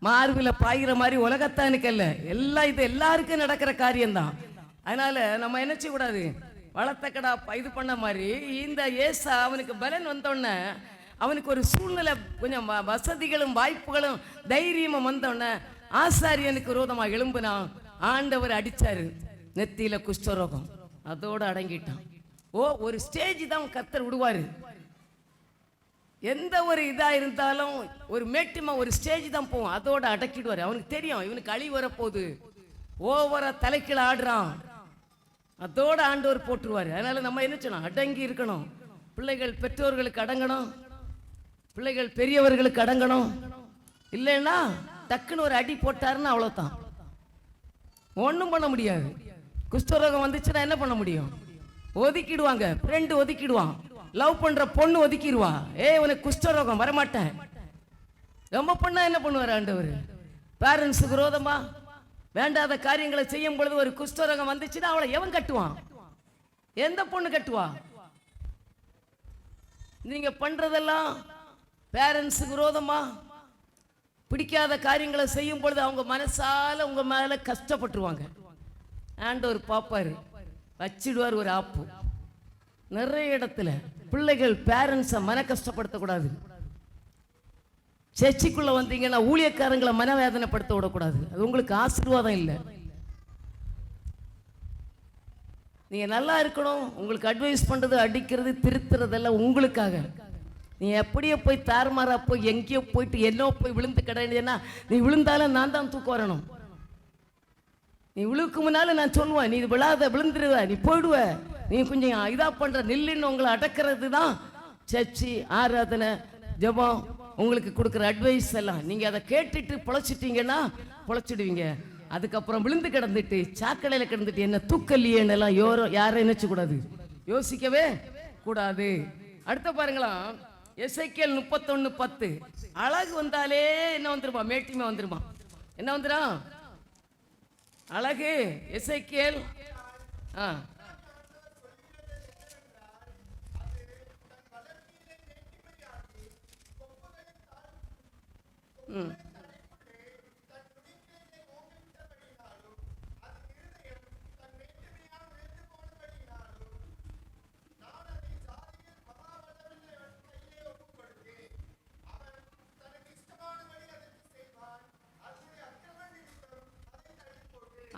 மார்பில் பாய்கிற மாதிரி. உலகத்தானுக்கு அல்ல, எல்லாம் இது எல்லாருக்கும் நடக்கிற காரியம்தான். அதனால நம்ம என்ன செய்யக்கூடாது? வளர்த்த கடா இது பண்ண மாதிரி இந்த ஏசா அவனுக்கு பலன் வந்தோடனே, அவனுக்கு ஒரு சூழ்நிலை கொஞ்சம் வசதிகளும் வாய்ப்புகளும் தைரியமும் வந்தோடனே ஆசாரியனுக்கு விரோதமாக எழும்பினான். ஆண்டவர் அடிச்சாரு, நெத்தியில குஷ்டரோகம், அதோட அடங்கிட்டான். ஒரு ஸ்டேஜ் தான் கர்த்தர் விடுவாரு. எந்த ஒரு இதா இருந்தாலும் ஒரு மேட்டிமா ஒரு ஸ்டேஜ் தான் போவோம், அதோட அடக்கிடுவாரு. அவனுக்கு தெரியும் இவனுக்கு அழி வரப்போகுது, ஓவரா தலைக்கீழ ஆடுறான், அதோட ஆண்டவர் போட்டுருவாரு. அதனால நம்ம என்ன செய்யணும்? அடங்கி இருக்கணும். பிள்ளைகள் பெற்றோர்களுக்கு அடங்கணும், பிள்ளைகள் பெரியவர்களுக்கு அடங்கணும். இல்லைன்னா டக்குன்னு ஒரு அடி போட்டாருன்னா அவ்வளோதான், ஒன்றும் பண்ண முடியாது. குஷ்டரோகம் வந்துச்சுன்னா என்ன பண்ண முடியும்? ஒதுக்கிடுவாங்க, ஃப்ரெண்டு ஒதுக்கிடுவான், லவ் பண்ற பொண்ணு ஒதுக்கிடுவா. உனக்கு குஷ்டரோகம் வரமாட்டேன். ரொம்ப பண்ணா என்ன பண்ணுவார் ஆண்டவர்? பேரண்ட்ஸுக்கு விரோதமா வேண்டாத காரியங்களை செய்யும் பொழுது ஒரு குஷ்டரோகம் வந்துச்சுன்னா அவளை எவன் கட்டுவான்? எந்த பொண்ணு கட்டுவா? நீங்க பண்றதெல்லாம் பேரண்ட்ஸுக்கு விரோதமா பிடிக்காத காரியங்களை செய்யும் பொழுது அவங்க மனசால உங்க மேல கஷ்டப்பட்டுருவாங்க. ஆண்டவர் பாப்பாரு, வச்சிடுவார் ஒரு ஆப்பு. நிறைய இடத்துல பிள்ளைகள் பேரண்ட்ஸை மன கஷ்டப்படுத்தக்கூடாது. சர்ச்சுக்குள்ள வந்தீங்கன்னா ஊழியக்காரங்களை மனவேதனைப்படுத்த விடக்கூடாது, அது உங்களுக்கு ஆசீர்வாதம் இல்லை. நீங்க நல்லா இருக்கணும். உங்களுக்கு அட்வைஸ் பண்றது, அடிக்கிறது, திருத்துறதெல்லாம் உங்களுக்காக. நீ எப்படியோ போய் தாறுமாறா போய் எங்கேயோ போயிட்டு என்னோ போய் விழுந்து கிடையாதுன்னா, நீ விழுந்தாலும் நான் தான் தூக்க வரணும். நீ விழுக்கு முன்னால நான் சொல்லுவேன், நீ விழாத விழுந்துருவ, நீ போயிடுவ, நீ கொஞ்சம் இதா பண்ற நில்லுன்னு உங்களை அடக்கிறது தான் சர்ச்சி, ஆராதனை, ஜெபம், உங்களுக்கு கொடுக்குற அட்வைஸ் எல்லாம். நீங்க அதை கேட்டுட்டு பொழைச்சிட்டீங்கன்னா பொழைச்சிடுவீங்க. அதுக்கப்புறம் விழுந்து கிடந்துட்டு சாக்கடையில் கிடந்துட்டு என்ன தூக்கல்லியேன்னு எல்லாம் யாரும் நினைச்சு கூடாது, யோசிக்கவே கூடாது. அடுத்த பாருங்களாம், எசேக்கியேல் 31:10. அழகு வந்தாலே என்ன வந்துருமா? மேட்டிமை வந்துருமா? என்ன வந்துடும்? அழகு. எசேக்கியேல்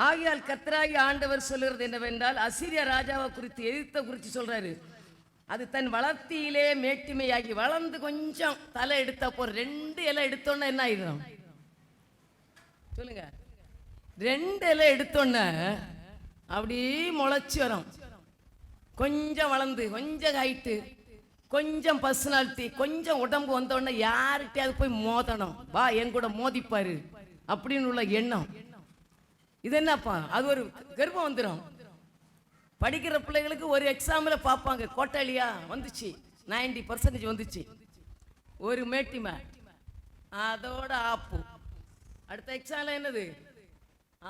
ஆகையால் கர்த்தராகி ஆண்டவர் சொல்லுகிறது என்னவென்றால், அசீரியா ராஜாவை குறித்து எதிர்த்த குறித்து சொல்றாரு. அது தன் வளர்த்தியிலே மேட்டிமையாகி வளர்ந்து கொஞ்சம் தலை எடுத்தப்போ 2 இலை எடுத்தோன்னா என்ன ஆயிடும்? சொல்லுங்க. 2 இலை எடுத்தோன்ன அப்படி முளைச்சி வரும். கொஞ்சம் வளர்ந்து கொஞ்சம் ஹைட்டு, கொஞ்சம் பர்சனாலிட்டி, கொஞ்சம் உடம்பு வந்தோடனே யார்கிட்டயாவது போய் மோதணும், வா என் கூட மோதிப்பாரு அப்படின்னு உள்ள எண்ணம். இது என்னப்பா? அது ஒரு கர்ப்பம் வந்துடும். படிக்கிற பிள்ளைகளுக்கு ஒரு எக்ஸாமில் பார்ப்பாங்க, கோட்டாளியா வந்துச்சு, 90% வந்துச்சு, ஒரு மேட்டிமை, அதோட ஆப்பு. அடுத்த எக்ஸாம்ல என்னது?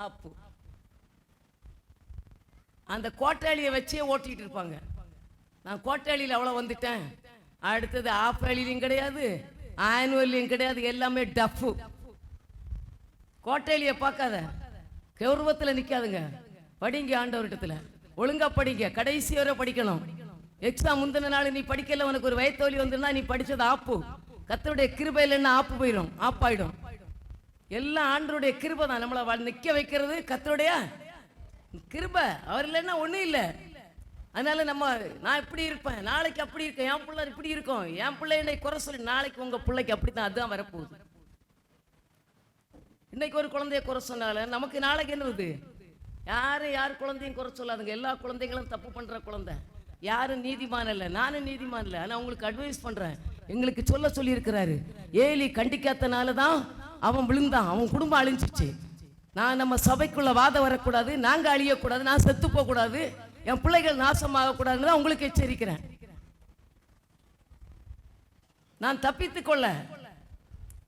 ஆப்பு. அந்த கோட்டாளியை வச்சே ஓட்டிட்டு இருப்பாங்க. நான் கோட்டாளியில் அவ்வளோ வந்துட்டேன், அடுத்தது ஆஃப் வேலிலையும் கிடையாது, ஆனுவல்லையும் கிடையாது, எல்லாமே டஃப்பு. கோட்டாளியை பார்க்காத, கௌரவத்தில் நிற்காதுங்க. படிங்க, ஆண்டவரிடத்துல ஒழுங்கா படிங்க, கடைசி வரை படிக்கணும். எக்ஸாம் முந்தின நாள் நீ படிக்கல, உனக்கு ஒரு வயத்தோலி வந்துருந்தா நீ படிச்சது ஆப்பு. கர்த்தருடைய கிருபை இல்லைன்னா ஆப்பு போயிடும், ஆப்பாயிடும். எல்லாம் ஆண்டவருடைய கிருபை தான் நம்மளை நிற்க வைக்கிறது, கர்த்தருடைய கிருபை. அவர் இல்லைன்னா ஒன்றும் இல்லை. அதனால நம்ம நான் இப்படி இருப்பேன், நாளைக்கு அப்படி இருக்கேன், என் பிள்ளை இப்படி இருக்கும், என் பிள்ளை என்னை குறை சொல்லி நாளைக்கு உங்க பிள்ளைக்கு அப்படித்தான், அதுதான் வரப்போகுது. இன்னைக்கு ஒரு குழந்தைய குறை சொன்னால நமக்கு நாளைக்கு என்னது? யார் குழந்தையும் குறை சொல்லாதுங்க. எல்லா குழந்தைங்களும் தப்பு பண்ற குழந்தை. யாரும் நீதிமான் இல்லை, நானும் நீதிமான் இல்லை. ஆனால் உங்களுக்கு அட்வைஸ் பண்ணுறேன். எங்களுக்கு சொல்லி இருக்கிறாரு. ஏலி கண்டிக்காதனால தான் அவன் விழுந்தான், அவன் குடும்பம் அழிஞ்சிச்சு. நான் நம்ம சபைக்குள்ள வாதம் வரக்கூடாது, நாங்கள் அழியக்கூடாது, நான் செத்து போகக்கூடாது, என் பிள்ளைகள் நாசமாகக்கூடாதுன்னு தான் உங்களுக்கு எச்சரிக்கிறேன். நான் தப்பித்து கொள்ள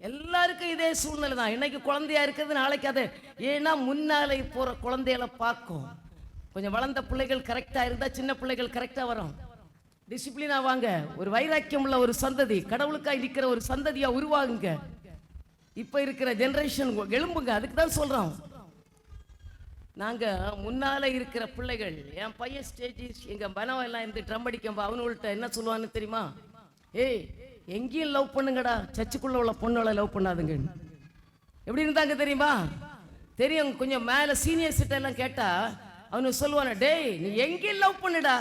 எல்லாருக்கும் இதே சூழ்நிலை தான். இன்னைக்கு குழந்தையா இருக்கிறது நாளைக்கு அது, ஏன்னா முன்னாலே போற குழந்தைகளை பார்க்கும். கொஞ்சம் வளர்ந்த பிள்ளைகள் கரெக்டா இருந்தா சின்ன பிள்ளைகள் கரெக்டா வரும். டிசிப்ளினா வாங்க. ஒரு வைராக்கியம் உள்ள ஒரு சந்ததி, கடவுளுக்காய் நிற்கிற ஒரு சந்ததியா உருவாகுங்க. இப்ப இருக்கிற ஜெனரேஷன் எழும்புங்க. அதுக்கு தான் சொல்றோம். நாங்க முன்னால இருக்கிற பிள்ளைகள், என் பையன் ஸ்டேஜ் எங்க பனவ எல்லாம் இருந்து ட்ரம் அடிக்கும்பா அவனுங்கள்ட்ட என்ன சொல்லுவான்னு தெரியுமா? ஏய், எங்கேயும் லவ் பண்ணுங்கடா, சர்ச்சுக்குள்ள உள்ள பொண்ணோட லவ் பண்ணாதுங்க. எப்படி இருந்தாங்க தெரியுமா? தெரியும். கொஞ்சம் மேல சீனியர் சிட்ட எல்லாம் கேட்டா அவனு சொல்லுவான, டேய் நீ எங்கேயும் லவ் பண்ணுடா,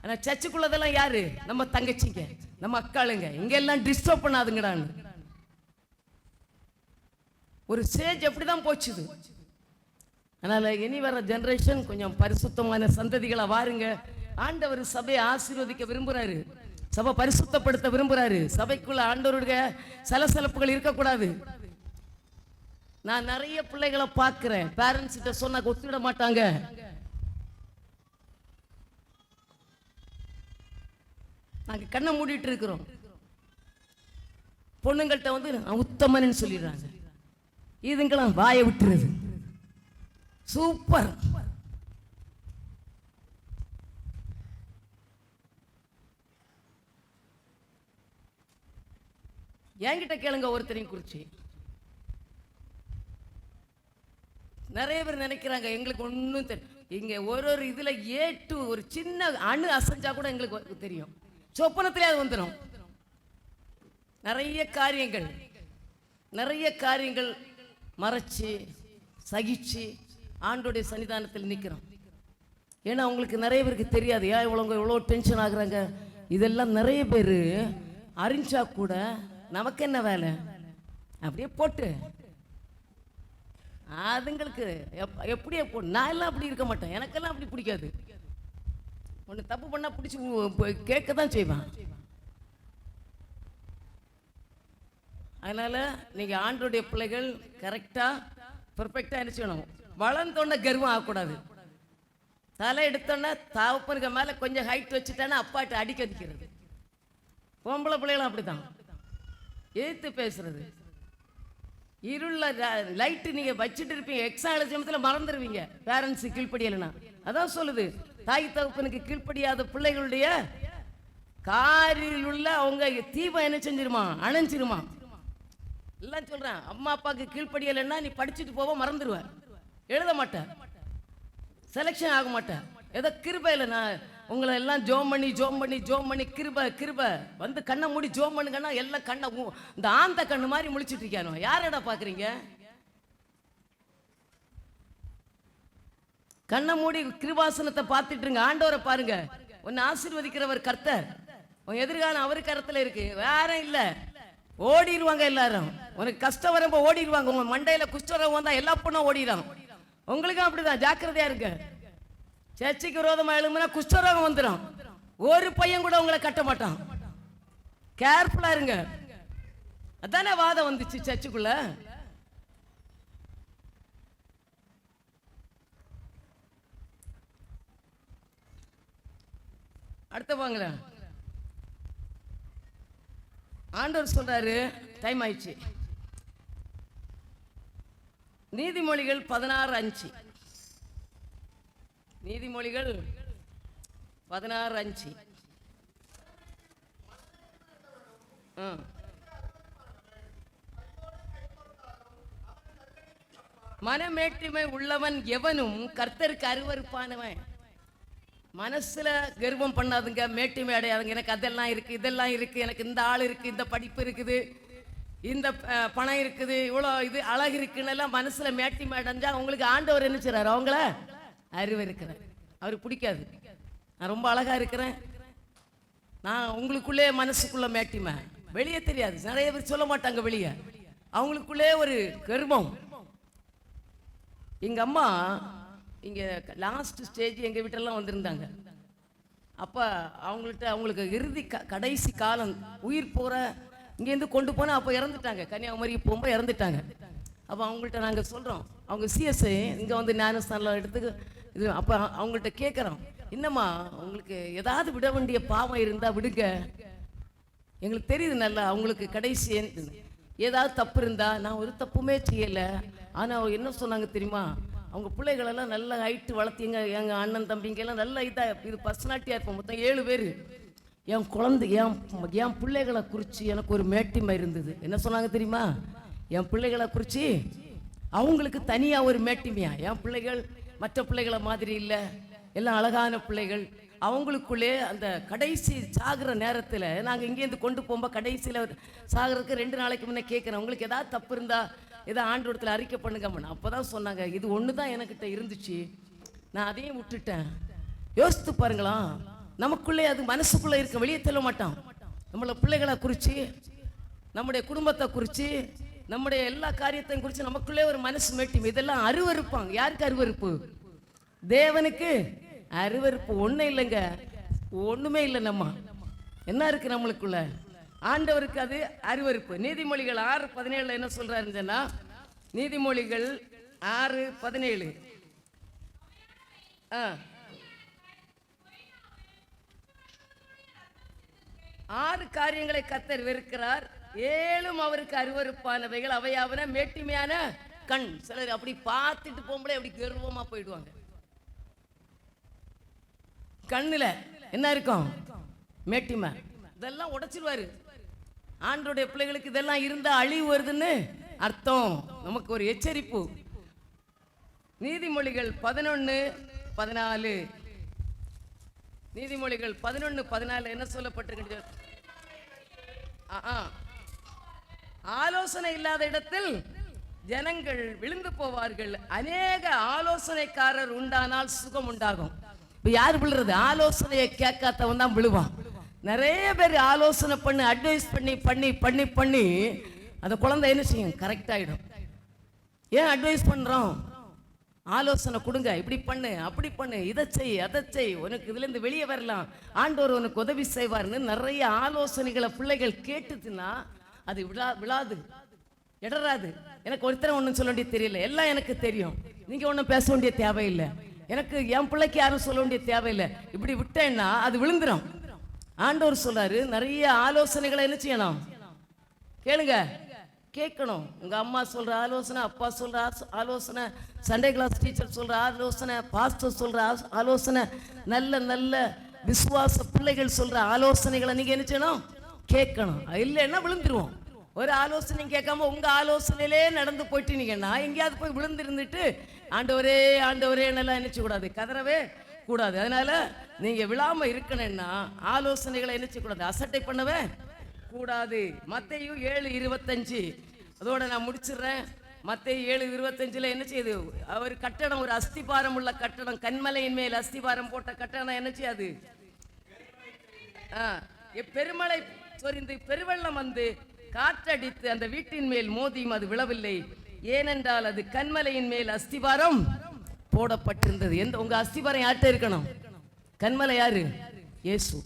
ஆனா சர்ச்சுக்குள்ளதெல்லாம் யாரு? நம்ம தங்கச்சிங்க, நம்ம அக்காளுங்க, இங்கெல்லாம் டிஸ்டர்ப் பண்ணாதுங்கடான்னு. ஒரு ஸ்டேஜ் அப்படிதான் போச்சுது. அதனால இனி வர ஜெனரேஷன் கொஞ்சம் பரிசுத்தமான சந்ததிகளை வாருங்க. ஆண்டவர் சபையை ஆசீர்வதிக்க விரும்புறாரு, சபை பரிசுத்தப்படுத்த விரும்புறாரு. சபைக்குள்ள ஆண்டவருடைய சலசலப்புகள் இருக்கக்கூடாது. நான் நிறைய பிள்ளைகளை பார்க்கிறேன், பேரண்ட்ஸ் கிட்ட சொன்னா ஒத்துவிட மாட்டாங்க. நாங்க கண்ணை மூடிட்டு இருக்கிறோம். பொண்ணுங்கள்ட்ட வந்து நான் உத்தமன்னு சொல்லிடுறாங்க. இதுங்களாம் வாயை விட்டுருது. சூப்பர். என்கிட்ட கேளுங்க ஒருத்தரையும் குறிச்சு. நிறைய பேர் நினைக்கிறாங்க எங்களுக்கு ஒன்றும் தெரியும். இங்க ஒரு இதுல ஏட்டு ஒரு சின்ன அணு அசைஞ்சா கூட எங்களுக்கு தெரியும். சொப்பனத்திலே அது வந்துடும். நிறைய காரியங்கள் மறைச்சு சகிச்சு ஆண்டோடைய சன்னிதானத்தில் நிற்கிறோம். ஏன்னா உங்களுக்கு நிறைய பேருக்கு தெரியாது. ஏன் இவ்வளோ டென்ஷன் ஆகுறாங்க? இதெல்லாம் நிறைய பேர் அறிஞ்சா கூட நமக்கு என்ன வேலை, அப்படியே போட்டு அதுங்களுக்கு எப்படியே போட்டு. நான் எல்லாம் அப்படி இருக்க மாட்டேன், எனக்கெல்லாம் அப்படி பிடிக்காது. ஒன்று தப்பு பண்ணா பிடிச்சி கேட்க தான் செய்வேன். அதனால நீங்க ஆண்டோடைய பிள்ளைகள் கரெக்டா பெர்ஃபெக்டா என்ன செய்யணும்? வளர்ந்தோன்ன கர்வம் ஆகக்கூடாது. தலை எடுத்தோன்னா தாவப்பனுக்கு மேல கொஞ்சம் ஹைட் வச்சுட்டானா அப்பாட்ட அடிக்க அடிக்கிறது. பொம்பளை பிள்ளைகளும் அப்படித்தான் எதிர்த்து பேசுறது. இருள லைட்டு நீங்க வச்சுட்டு இருப்பீங்க, எக்ஸாம் சமயத்தில் மறந்துடுவீங்க. பேரண்ட்ஸ் கீழ்ப்படியலைன்னா அதான் சொல்லுது, தாய் தகப்பனுக்கு கீழ்ப்படியாத பிள்ளைகளுடைய காரில் உள்ள அவங்க தீபம் என்ன செஞ்சிருமா? அணைஞ்சிருமா. எல்லாம் சொல்றேன். அம்மா அப்பாவுக்கு கீழ்ப்படியலைன்னா நீ படிச்சுட்டு போவ, மறந்துடுவ, எழுத மாட்ட, செலெக்ஷன் ஆக மாட்ட. ஏதோ கிருபையில் நான் உங்களை எல்லாம் ஜோம் பண்ணி கிருபை வந்து கண்ணை மூடி ஜோம் பண்ணுங்கன்னா எல்லாம் கண்ணை இந்த ஆந்த கண்ணு மாதிரி முழிச்சிட்டு இருக்கானோ. யாரடா பாக்குறீங்க? கண்ணை மூடி கிருபாசனத்தை பார்த்துட்டு இருங்க. ஆண்டவரை பாருங்க. உன்னை ஆசீர்வதிக்கிறவர் கர்த்தர். உன் எதிர்காலம் அவர் கரத்துல இருக்கு, வேற இல்ல. ஓடிடுவாங்க எல்லாரும். உனக்கு கஷ்டம் வரப்போ ஓடிடுவாங்க. உங்க மண்டையில குஷ்டரோகம் வந்தா எல்லா பொண்ணும் ஓடிடும். உங்களுக்கும் அப்படிதான், ஜாக்கிரதையா இருக்கு. சர்ச்சைக்கு விரோதமா எழுதுனா குஷ்டரோகம் வந்துடும். ஒரு பையன் கூட உங்களை கட்ட மாட்டான். கேர்ஃபுல்லா இருங்க. அதானே வாதம் வந்துச்சு சர்ச்சுக்குள்ள. அடுத்த வாங்கல. ஆண்டவர் சொல்றாரு, டைம் ஆயிடுச்சு. நீதிமொழிகள் 16:5. நீதிமொழிகள் 16:5. மனமேட்டிமை உள்ளவன் எவனும் கர்த்தருக்கு அருவருப்பானவன். மனசுல கர்வம் பண்ணாதுங்க, மேட்டிமை அடையாதுங்க. எனக்கு அதெல்லாம் இருக்கு, இதெல்லாம் இருக்கு, எனக்கு இந்த ஆள் இருக்கு, இந்த படிப்பு இருக்குது, இந்த பணம் இருக்குது, இவ்வளோ இது அழகு இருக்குன்னு எல்லாம் மனசுல மேட்டிமை அடைஞ்சா உங்களுக்கு ஆண்டவர் என்ன செய்றாரு? அவங்கள அருவருக்கிறார். அவருக்கு பிடிக்காது. நான் ரொம்ப அழகா இருக்கிறேன், நான் உங்களுக்குள்ளே மனசுக்குள்ள மேட்டிமை, வெளியே தெரியாது. நிறைய பேர் சொல்ல மாட்டாங்க வெளியே, அவங்களுக்குள்ளே ஒரு கர்வம். எங்க அம்மா இங்க லாஸ்ட் ஸ்டேஜ் எங்க வீட்டெல்லாம் வந்திருந்தாங்க. அப்போ அவங்களுக்கு இறுதி கடைசி காலம் உயிர் போகிற இங்கேருந்து கொண்டு போனால் அப்போ இறந்துட்டாங்க. கன்னியாகுமரிக்கு போகும்போது இறந்துட்டாங்க. அப்போ அவங்கள்ட்ட நாங்கள் சொல்கிறோம், அவங்க சிஎஸ்ஐ இங்கே வந்து ஞானஸ்தானில் எடுத்துக்கு இது. அப்போ அவங்கள்ட்ட கேட்குறோம், என்னம்மா உங்களுக்கு ஏதாவது விட வேண்டிய பாவம் இருந்தால் விடுங்க, எங்களுக்கு தெரியுது நல்லா அவங்களுக்கு கடைசி ஏதாவது தப்பு இருந்தா. நான் ஒரு தப்புமே செய்யலை. ஆனால் அவங்க என்ன சொன்னாங்க தெரியுமா, அவங்க பிள்ளைகளெல்லாம் நல்ல ஹைட்டு வளர்த்திங்க, எங்கள் அண்ணன் தம்பிங்கெல்லாம் நல்ல இதாக இது பர்சனாலிட்டியாக இருப்போம். மொத்தம் 7 பேர். என் குழந்தை என் பிள்ளைகளை குறித்து எனக்கு ஒரு மேட்டிமை இருந்தது. என்ன சொன்னாங்க தெரியுமா, என் பிள்ளைகளை குறித்து அவங்களுக்கு தனியாக ஒரு மேட்டிமையா. என் பிள்ளைகள் மற்ற பிள்ளைகளை மாதிரி இல்லை, எல்லாம் அழகான பிள்ளைகள். அவங்களுக்குள்ளே அந்த கடைசி சாகிற நேரத்தில் நாங்கள் இங்கேருந்து கொண்டு போகும்போது கடைசியில் சாகிறதுக்கு 2 நாளைக்கு முன்னே கேட்குறேன், உங்களுக்கு ஏதாவது தப்பு இருந்தால் ஏதாவது ஆண்டவரத்தில் அறிக்கை பண்ணுங்கம்மா. அப்போ தான் சொன்னாங்க, இது ஒன்று தான் எனக்கிட்ட இருந்துச்சு, நான் அதையும் விட்டுட்டேன். யோசித்து பாருங்களா, நமக்குள்ளே அது மனசுக்குள்ளே இருக்க, வெளியே தெல்ல மாட்டான். நம்மளை பிள்ளைகளை குறித்து, நம்முடைய குடும்பத்தை குறித்து, நம்முடைய எல்லா காரியத்தையும் குறித்து நமக்குள்ளே ஒரு மனசு மேட்டிமை. இதெல்லாம் அருவருப்பாங்க. யாருக்கு அருவருப்பு? தேவனுக்கு அருவருப்பு ஒன்றும் இல்லைங்க, ஒன்றுமே இல்லை. நம்ம என்ன இருக்கு நம்மளுக்குள்ள? ஆண்டவருக்கு அது அருவருப்பு. நீதிமொழிகள் 6:17 என்ன சொல்றாருன்னா, நீதிமொழிகள் 6:17 6 காரியங்களை கர்த்தர் வெறுக்கிறார், 7 அவருக்கு அருவருப்பானவைகள். அவையாவன மேட்டிமையான கண். சிலர் அப்படி பார்த்துட்டு போகும்போது அப்படி கர்வமா போயிடுவாங்க. கண்ணுல என்ன இருக்கும்? மேட்டிமை. இதெல்லாம் உடைச்சிருவாரு. ஆண்டவருடைய பிள்ளைகளுக்கு இதெல்லாம் இருந்தா அழிவு வருதுன்னு அர்த்தம். நமக்கு ஒரு எச்சரிப்பு. நீதிமொழிகள் 11:14 நீதிமொழிகள் 11:14 என்ன சொல்லப்பட்டிருக்கு? ஆலோசனை இல்லாத இடத்தில் ஜனங்கள் விழுந்து போவார்கள், அநேக ஆலோசனைக்காரர் உண்டானால் சுகம் உண்டாகும். இப்போ யார் விழுறது? ஆலோசனையை கேட்காதவன் தான் விழுவான். நிறைய பேர் ஆலோசனை பண்ணி அட்வைஸ் பண்ணி பண்ணி பண்ணி பண்ணி அந்த குழந்தை என்ன செய்யும்? கரெக்ட் ஆகிடும். ஏன் அட்வைஸ் பண்ணுறோம்? ஆலோசனை கொடுங்க, இப்படி பண்ணு, அப்படி பண்ணு, இதை செய், அதை செய், உனக்கு இதுலேருந்து வெளியே வரலாம், ஆண்டவர் உனக்கு உதவி செய்வார்னு நிறைய ஆலோசனைகளை பிள்ளைகள் கேட்டுதுன்னா அது விழாது, இடராது. எனக்கு ஒருத்தர் ஒன்றும் சொல்ல வேண்டிய தெரியல, எல்லாம் எனக்கு தெரியும், நீங்கள் ஒன்றும் பேச வேண்டிய தேவையில்லை, எனக்கு என் பிள்ளைக்கு யாரும் சொல்ல வேண்டிய தேவையில்லை, இப்படி விட்டேன்னா அது விழுந்துடும். ஆண்டவர் சொல்றாரு, நிறைய ஆலோசனைகளை என்ன செய்யணும்? கேளுங்க, கேட்கணும். உங்க அம்மா சொல்ற ஆலோசனை, அப்பா சொல்ற ஆலோசனை, சண்டே கிளாஸ் டீச்சர் சொல்ற ஆலோசனை, பாஸ்டர் சொல்ற ஆலோசனை, நல்ல நல்ல விசுவாச பிள்ளைகள் சொல்ற ஆலோசனைகளை நீங்க என்ன செய்யணும்? கேட்கணும். இல்லைன்னா விழுந்துருவோம். ஒரு ஆலோசனை கேட்காம உங்க ஆலோசனையிலே நடந்து போயிட்டீங்கன்னா எங்கேயாவது போய் விழுந்திருந்துட்டு ஆண்டவரே ஆண்டவரே நல்லா நினைச்ச கூடாது, கதறவே கூடாது. அதனால நீங்க விழாம இருக்கணும்னா ஆலோசனைகளை நினைச்ச கூடாது, அசட்டை பண்ணவே கூடாது. மத்தேயு 7:25 அதோட நான் முடிச்சிடுறேன். மத்தேயு 7:25 என்ன செய்யுது? ஒரு கட்டடம், ஒரு அஸ்திபாரம் உள்ள கட்டடம், கண்மலையின் மேல் அஸ்திபாரம் போட்ட கட்டடம் என்ன செய்யாது? பெருமழை சொரிந்து பெருவெள்ளம் வந்து காற்றடித்து அந்த வீட்டின் மேல் மோதியும் அது விழவில்லை, ஏனென்றால் அது கண்மலையின் மேல் அஸ்திபாரம் போடப்பட்டிருந்தது. உங்க அஸ்திபாரம் யார்கிட்ட இருக்கணும்? கண்மலை யாரு? இயேசு.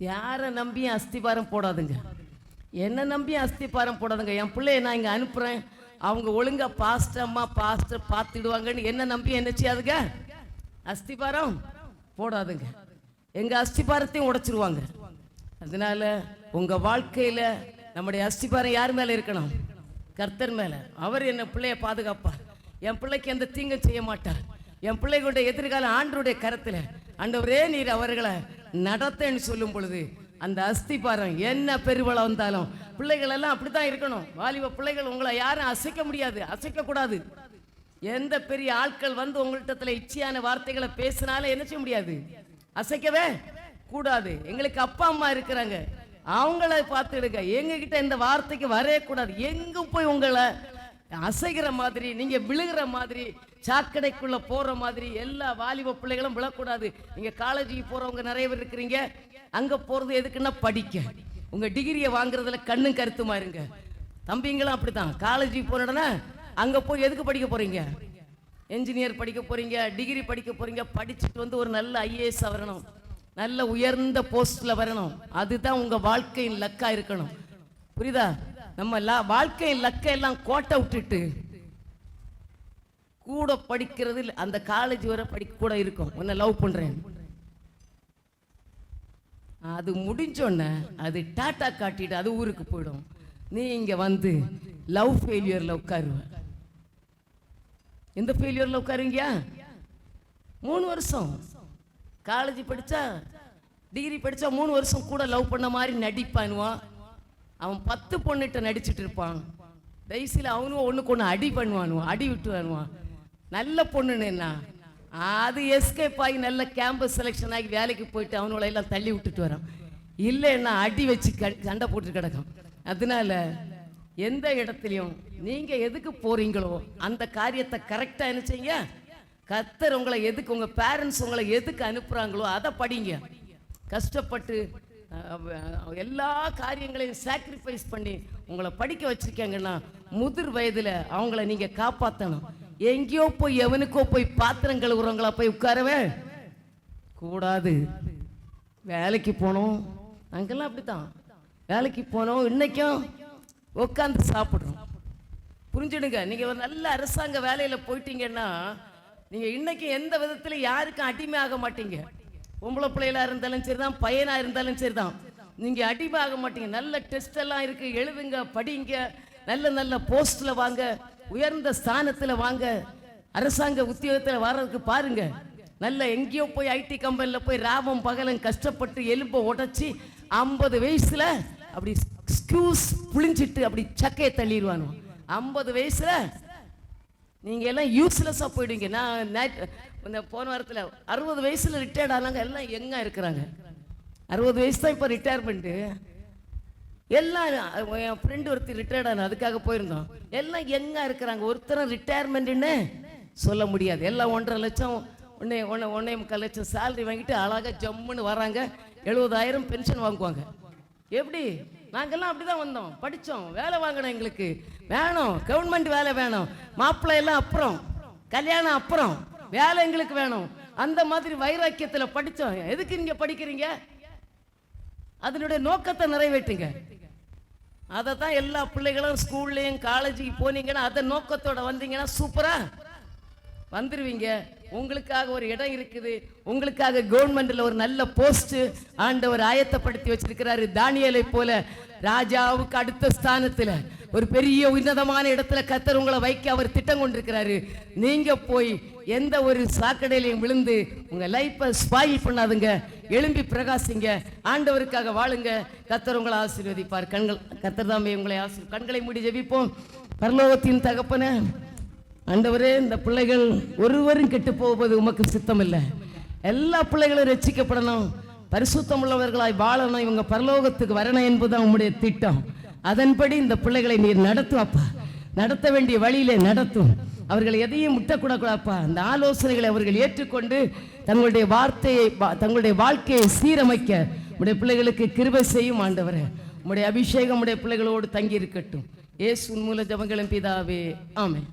யாரை நம்பியும் அஸ்திபாரம் போடாதுங்க, என்ன நம்பியும் அஸ்திபாரம் போடாதுங்க. என் பிள்ளைய நான் இங்கே அனுப்புகிறேன், அவங்க ஒழுங்கா பாஸ்டர் அம்மா பாஸ்டர் பார்த்துடுவாங்கன்னு என்ன நம்பி என்ன செய்யாதுங்க? அஸ்திபாரம் போடாதுங்க. எங்கள் அஸ்திபாரத்தையும் உடைச்சிருவாங்க. அதனால உங்கள் வாழ்க்கையில் நம்முடைய அஸ்திபாரம் யார் மேலே இருக்கணும்? கர்த்தர் மேலே. அவர் என்ன பிள்ளைய பாதுகாப்பார், என் பிள்ளைக்கு எந்த தீங்கும் செய்ய மாட்டார், என் பிள்ளைகளுடைய எதிர்காலம் ஆண்டவருடைய கரத்தில். ஆண்டவரே நீர் அவர்களை நடத்தேன்னு சொல்லும் பொழுது அந்த அஸ்திபாரம் என்ன பெருவளம் வந்தாலும், பிள்ளைகள் எல்லாம் அப்படித்தான் இருக்கணும். வாலிப பிள்ளைகள் உங்களை யாரும் அசைக்க முடியாது, அசைக்கக்கூடாது. எந்த பெரிய ஆட்கள் வந்து உங்கள்கிட்ட இச்சையான வார்த்தைகளை பேசினாலும் என்ன செய்ய முடியாது? அசைக்கவே கூடாது. எங்களுக்கு அப்பா அம்மா இருக்கிறாங்க, அவங்கள பார்த்துடுங்க. எங்ககிட்ட இந்த வார்த்தைக்கு வரவே கூடாது. எங்கும் போய் உங்களை அசைகிற மாதிரி, நீங்க விழுகிற மாதிரி, சாக்கடைக்குள்ள போற மாதிரி எல்லா வாலிப பிள்ளைகளும் விழக்கூடாது. நீங்க காலேஜுக்கு போறவங்க நிறைய பேர் இருக்கிறீங்க, அங்க போறது எதுக்குன்னா படிக்க. உங்க டிகிரியை வாங்குறதுல கண்ணும் கருத்துமா இருங்க. தம்பிங்களும் அப்படித்தான், காலேஜுக்கு போறோன்னா அங்க போய் எதுக்கு படிக்க போறீங்க? என்ஜினியர் படிக்க போறீங்க, டிகிரி படிக்க போறீங்க, படிச்சுட்டு வந்து ஒரு நல்ல IAS வரணும், நல்ல உயர்ந்த போஸ்ட்ல வரணும். அதுதான் உங்க வாழ்க்கையின் லக்கா இருக்கணும். புரியுதா? நம்ம வாழ்க்கையின் லக்க எல்லாம் கோட்டை விட்டுட்டு கூட படிக்கிறது அந்த காலேஜ் வரை படிக்க கூட இருக்கும். உன்னை லவ் பண்றேன், அது முடிஞ்சோன்ன அது டாட்டா காட்டிட்டு அது ஊருக்கு போயிடும். நீ இங்க வந்து லவ் ஃபெயிலியர்ல உட்காருவ. எந்த ஃபெயிலியர்ல உட்காருங்க? 3 வருஷம் காலேஜ் படிச்சா, டிகிரி படிச்சா 3 வருஷம் கூட லவ் பண்ண மாதிரி நடிப்பானுவான். அவன் 10 பொண்ணுகிட்ட நடிச்சுட்டு இருப்பான். தயசில் அவனும் ஒண்ணுக்கு ஒன்று அடி பண்ணுவானுவான், அடி விட்டுவானுவான். நல்ல பொண்ணுன்னு என்ன, அது எஸ்கேப் ஆகி நல்ல கேம்பஸ் செலெக்ஷன் ஆகி வேலைக்கு போயிட்டு அவனோட எல்லாம் தள்ளி விட்டுட்டு வரான். இல்லைன்னா அடி வச்சு சண்டை போட்டு கிடக்கும். அதனால எந்த இடத்துலையும் நீங்க எதுக்கு போறீங்களோ அந்த காரியத்தை கரெக்டா என்ன செய்யுங்க. கர்த்தர் உங்களை எதுக்கு, உங்க பேரண்ட்ஸ் உங்களை எதுக்கு அனுப்புறாங்களோ அதை படிங்க. கஷ்டப்பட்டு எல்லா காரியங்களையும் சாக்ரிஃபைஸ் பண்ணி உங்களை படிக்க வச்சிருக்காங்கன்னா முதிர் வயதுல அவங்கள நீங்க காப்பாற்றணும். எங்கேயோ போய் எவனுக்கோ போய் பாத்திரம் கழுவுறவங்களா போய் உட்காரவே கூடாது. வேலைக்கு போனோம், அங்கெல்லாம் அப்படித்தான். வேலைக்கு போனோம், இன்னைக்கும் உட்காந்து சாப்பிடுறோம். புரிஞ்சுடுங்க. நீங்க ஒரு நல்ல அரசாங்க வேலையில போயிட்டீங்கன்னா நீங்க இன்னைக்கு எந்த விதத்துல யாருக்கும் அடிமை ஆக மாட்டீங்க. பொம்பளை பிள்ளைகளா இருந்தாலும் சரிதான், பையனா இருந்தாலும் சரிதான், நீங்க அடிமை ஆக மாட்டீங்க. நல்ல டெஸ்ட் எல்லாம் இருக்கு, எழுதுங்க, படிங்க, நல்ல நல்ல போஸ்ட்ல வாங்க, உயர்ந்த ஸ்தானத்துல வாங்க, அரசாங்க உத்தியோகத்துல வர்றதுக்கு பாருங்க. நல்ல எங்கேயோ போய் ஐடி கம்பெனில போய் ராவம் பகலும் கஷ்டப்பட்டு எலும்பை உடைச்சி 50 வயசுல அப்படி ஸ்கியூஸ் புளிஞ்சிட்டு அப்படி சக்கையை தள்ளிடுவானு. 50 வயசுல நீங்க எல்லாம் யூஸ்லெஸ்ஸா போயிடுவீங்க. நான் போன வாரத்தில் 60 வயசுல ரிட்டையர்ட் ஆனாங்க, எல்லாம் எங்க இருக்கிறாங்க. 60 வயசு தான் இப்போ ரிட்டையர்மெண்ட்டு. எல்லாம் என் ஃப்ரெண்டு ஒருத்தர் ரிட்டையர்ட் ஆன, அதுக்காக போயிருந்தோம். எல்லாம் எங்க இருக்கிறாங்க. ஒருத்தரும் ரிட்டையர்மெண்ட்டுன்னு சொல்ல முடியாது. எல்லாம் 1.5 லட்சம் 1.25 லட்சம் சேலரி வாங்கிட்டு அழகாக ஜம்முன்னு வராங்க. 70,000 பென்ஷன் வாங்குவாங்க. எப்படி? நாங்கெல்லாம் அப்படிதான் வந்தோம், படித்தோம், வேலை வாங்கணும், எங்களுக்கு வேணும், கவர்மெண்ட் வேலை வேணும், மாப்பிள்ளை எல்லாம் அப்புறம், கல்யாணம் அப்புறம், வேலை எங்களுக்கு வேணும். அந்த மாதிரி வைராக்கியத்தில் படித்தோம். எதுக்கு நீங்க படிக்கிறீங்க? அதனுடைய நோக்கத்தை நிறைவேற்றுங்க. அதை தான் எல்லா பிள்ளைகளும் ஸ்கூல்லையும் காலேஜுக்கு போனீங்கன்னா அதை நோக்கத்தோட வந்தீங்கன்னா சூப்பரா வந்துருவீங்க. உங்களுக்காக ஒரு இடம் இருக்குது, உங்களுக்காக கவர்மெண்ட்ல ஒரு நல்ல போஸ்ட் ஆண்டவர் ஆயத்தப்படுத்தி வச்சிருக்கிறாரு. தானியேலை போல ராஜாவுக்கு அடுத்த ஸ்தானத்துல ஒரு பெரிய உன்னதமான இடத்துல கர்த்தர் உங்களை வைக்க அவர் திட்டம் கொண்டிருக்கிறாரு. நீங்க போய் எந்த ஒரு சாக்கடையிலையும் விழுந்து உங்க லைஃப்பை ஸ்பாயில் பண்ணாதுங்க. எழும்பி பிரகாசிங்க, ஆண்டவருக்காக வாழுங்க. கர்த்தர் உங்களை ஆசீர்வதிப்பார். கர்த்தர் தாமே உங்களை கண்களை மூடி ஜெபிப்போம். பரலோகத்தின் தகப்பனே, ஆண்டவரே, இந்த பிள்ளைகள் ஒருவரும் கெட்டு போவது உமக்கு சித்தம் இல்லை. எல்லா பிள்ளைகளும் ரட்சிக்கப்படணும், பரிசுத்தம் உள்ளவர்களாய் வாழணும், இவங்க பரலோகத்துக்கு வரணும் என்பதுதான் உம்முடைய திட்டம். அதன்படி இந்த பிள்ளைகளை நீர் நடத்துவாப்பா, நடத்த வேண்டிய வழியிலே நடத்தும். அவர்கள் எதையும் முட்டக்கூடாப்பா. அந்த ஆலோசனைகளை அவர்கள் ஏற்றுக்கொண்டு தங்களுடைய தங்களுடைய வாழ்க்கையை சீரமைக்க உடைய பிள்ளைகளுக்கு கிருபை செய்யும். ஆண்டவரே, உம்முடைய அபிஷேகம் உடைய பிள்ளைகளோடு தங்கி இருக்கட்டும். இயேசுவின் மூல ஜெபங்களும் பிதாவே, ஆமென்.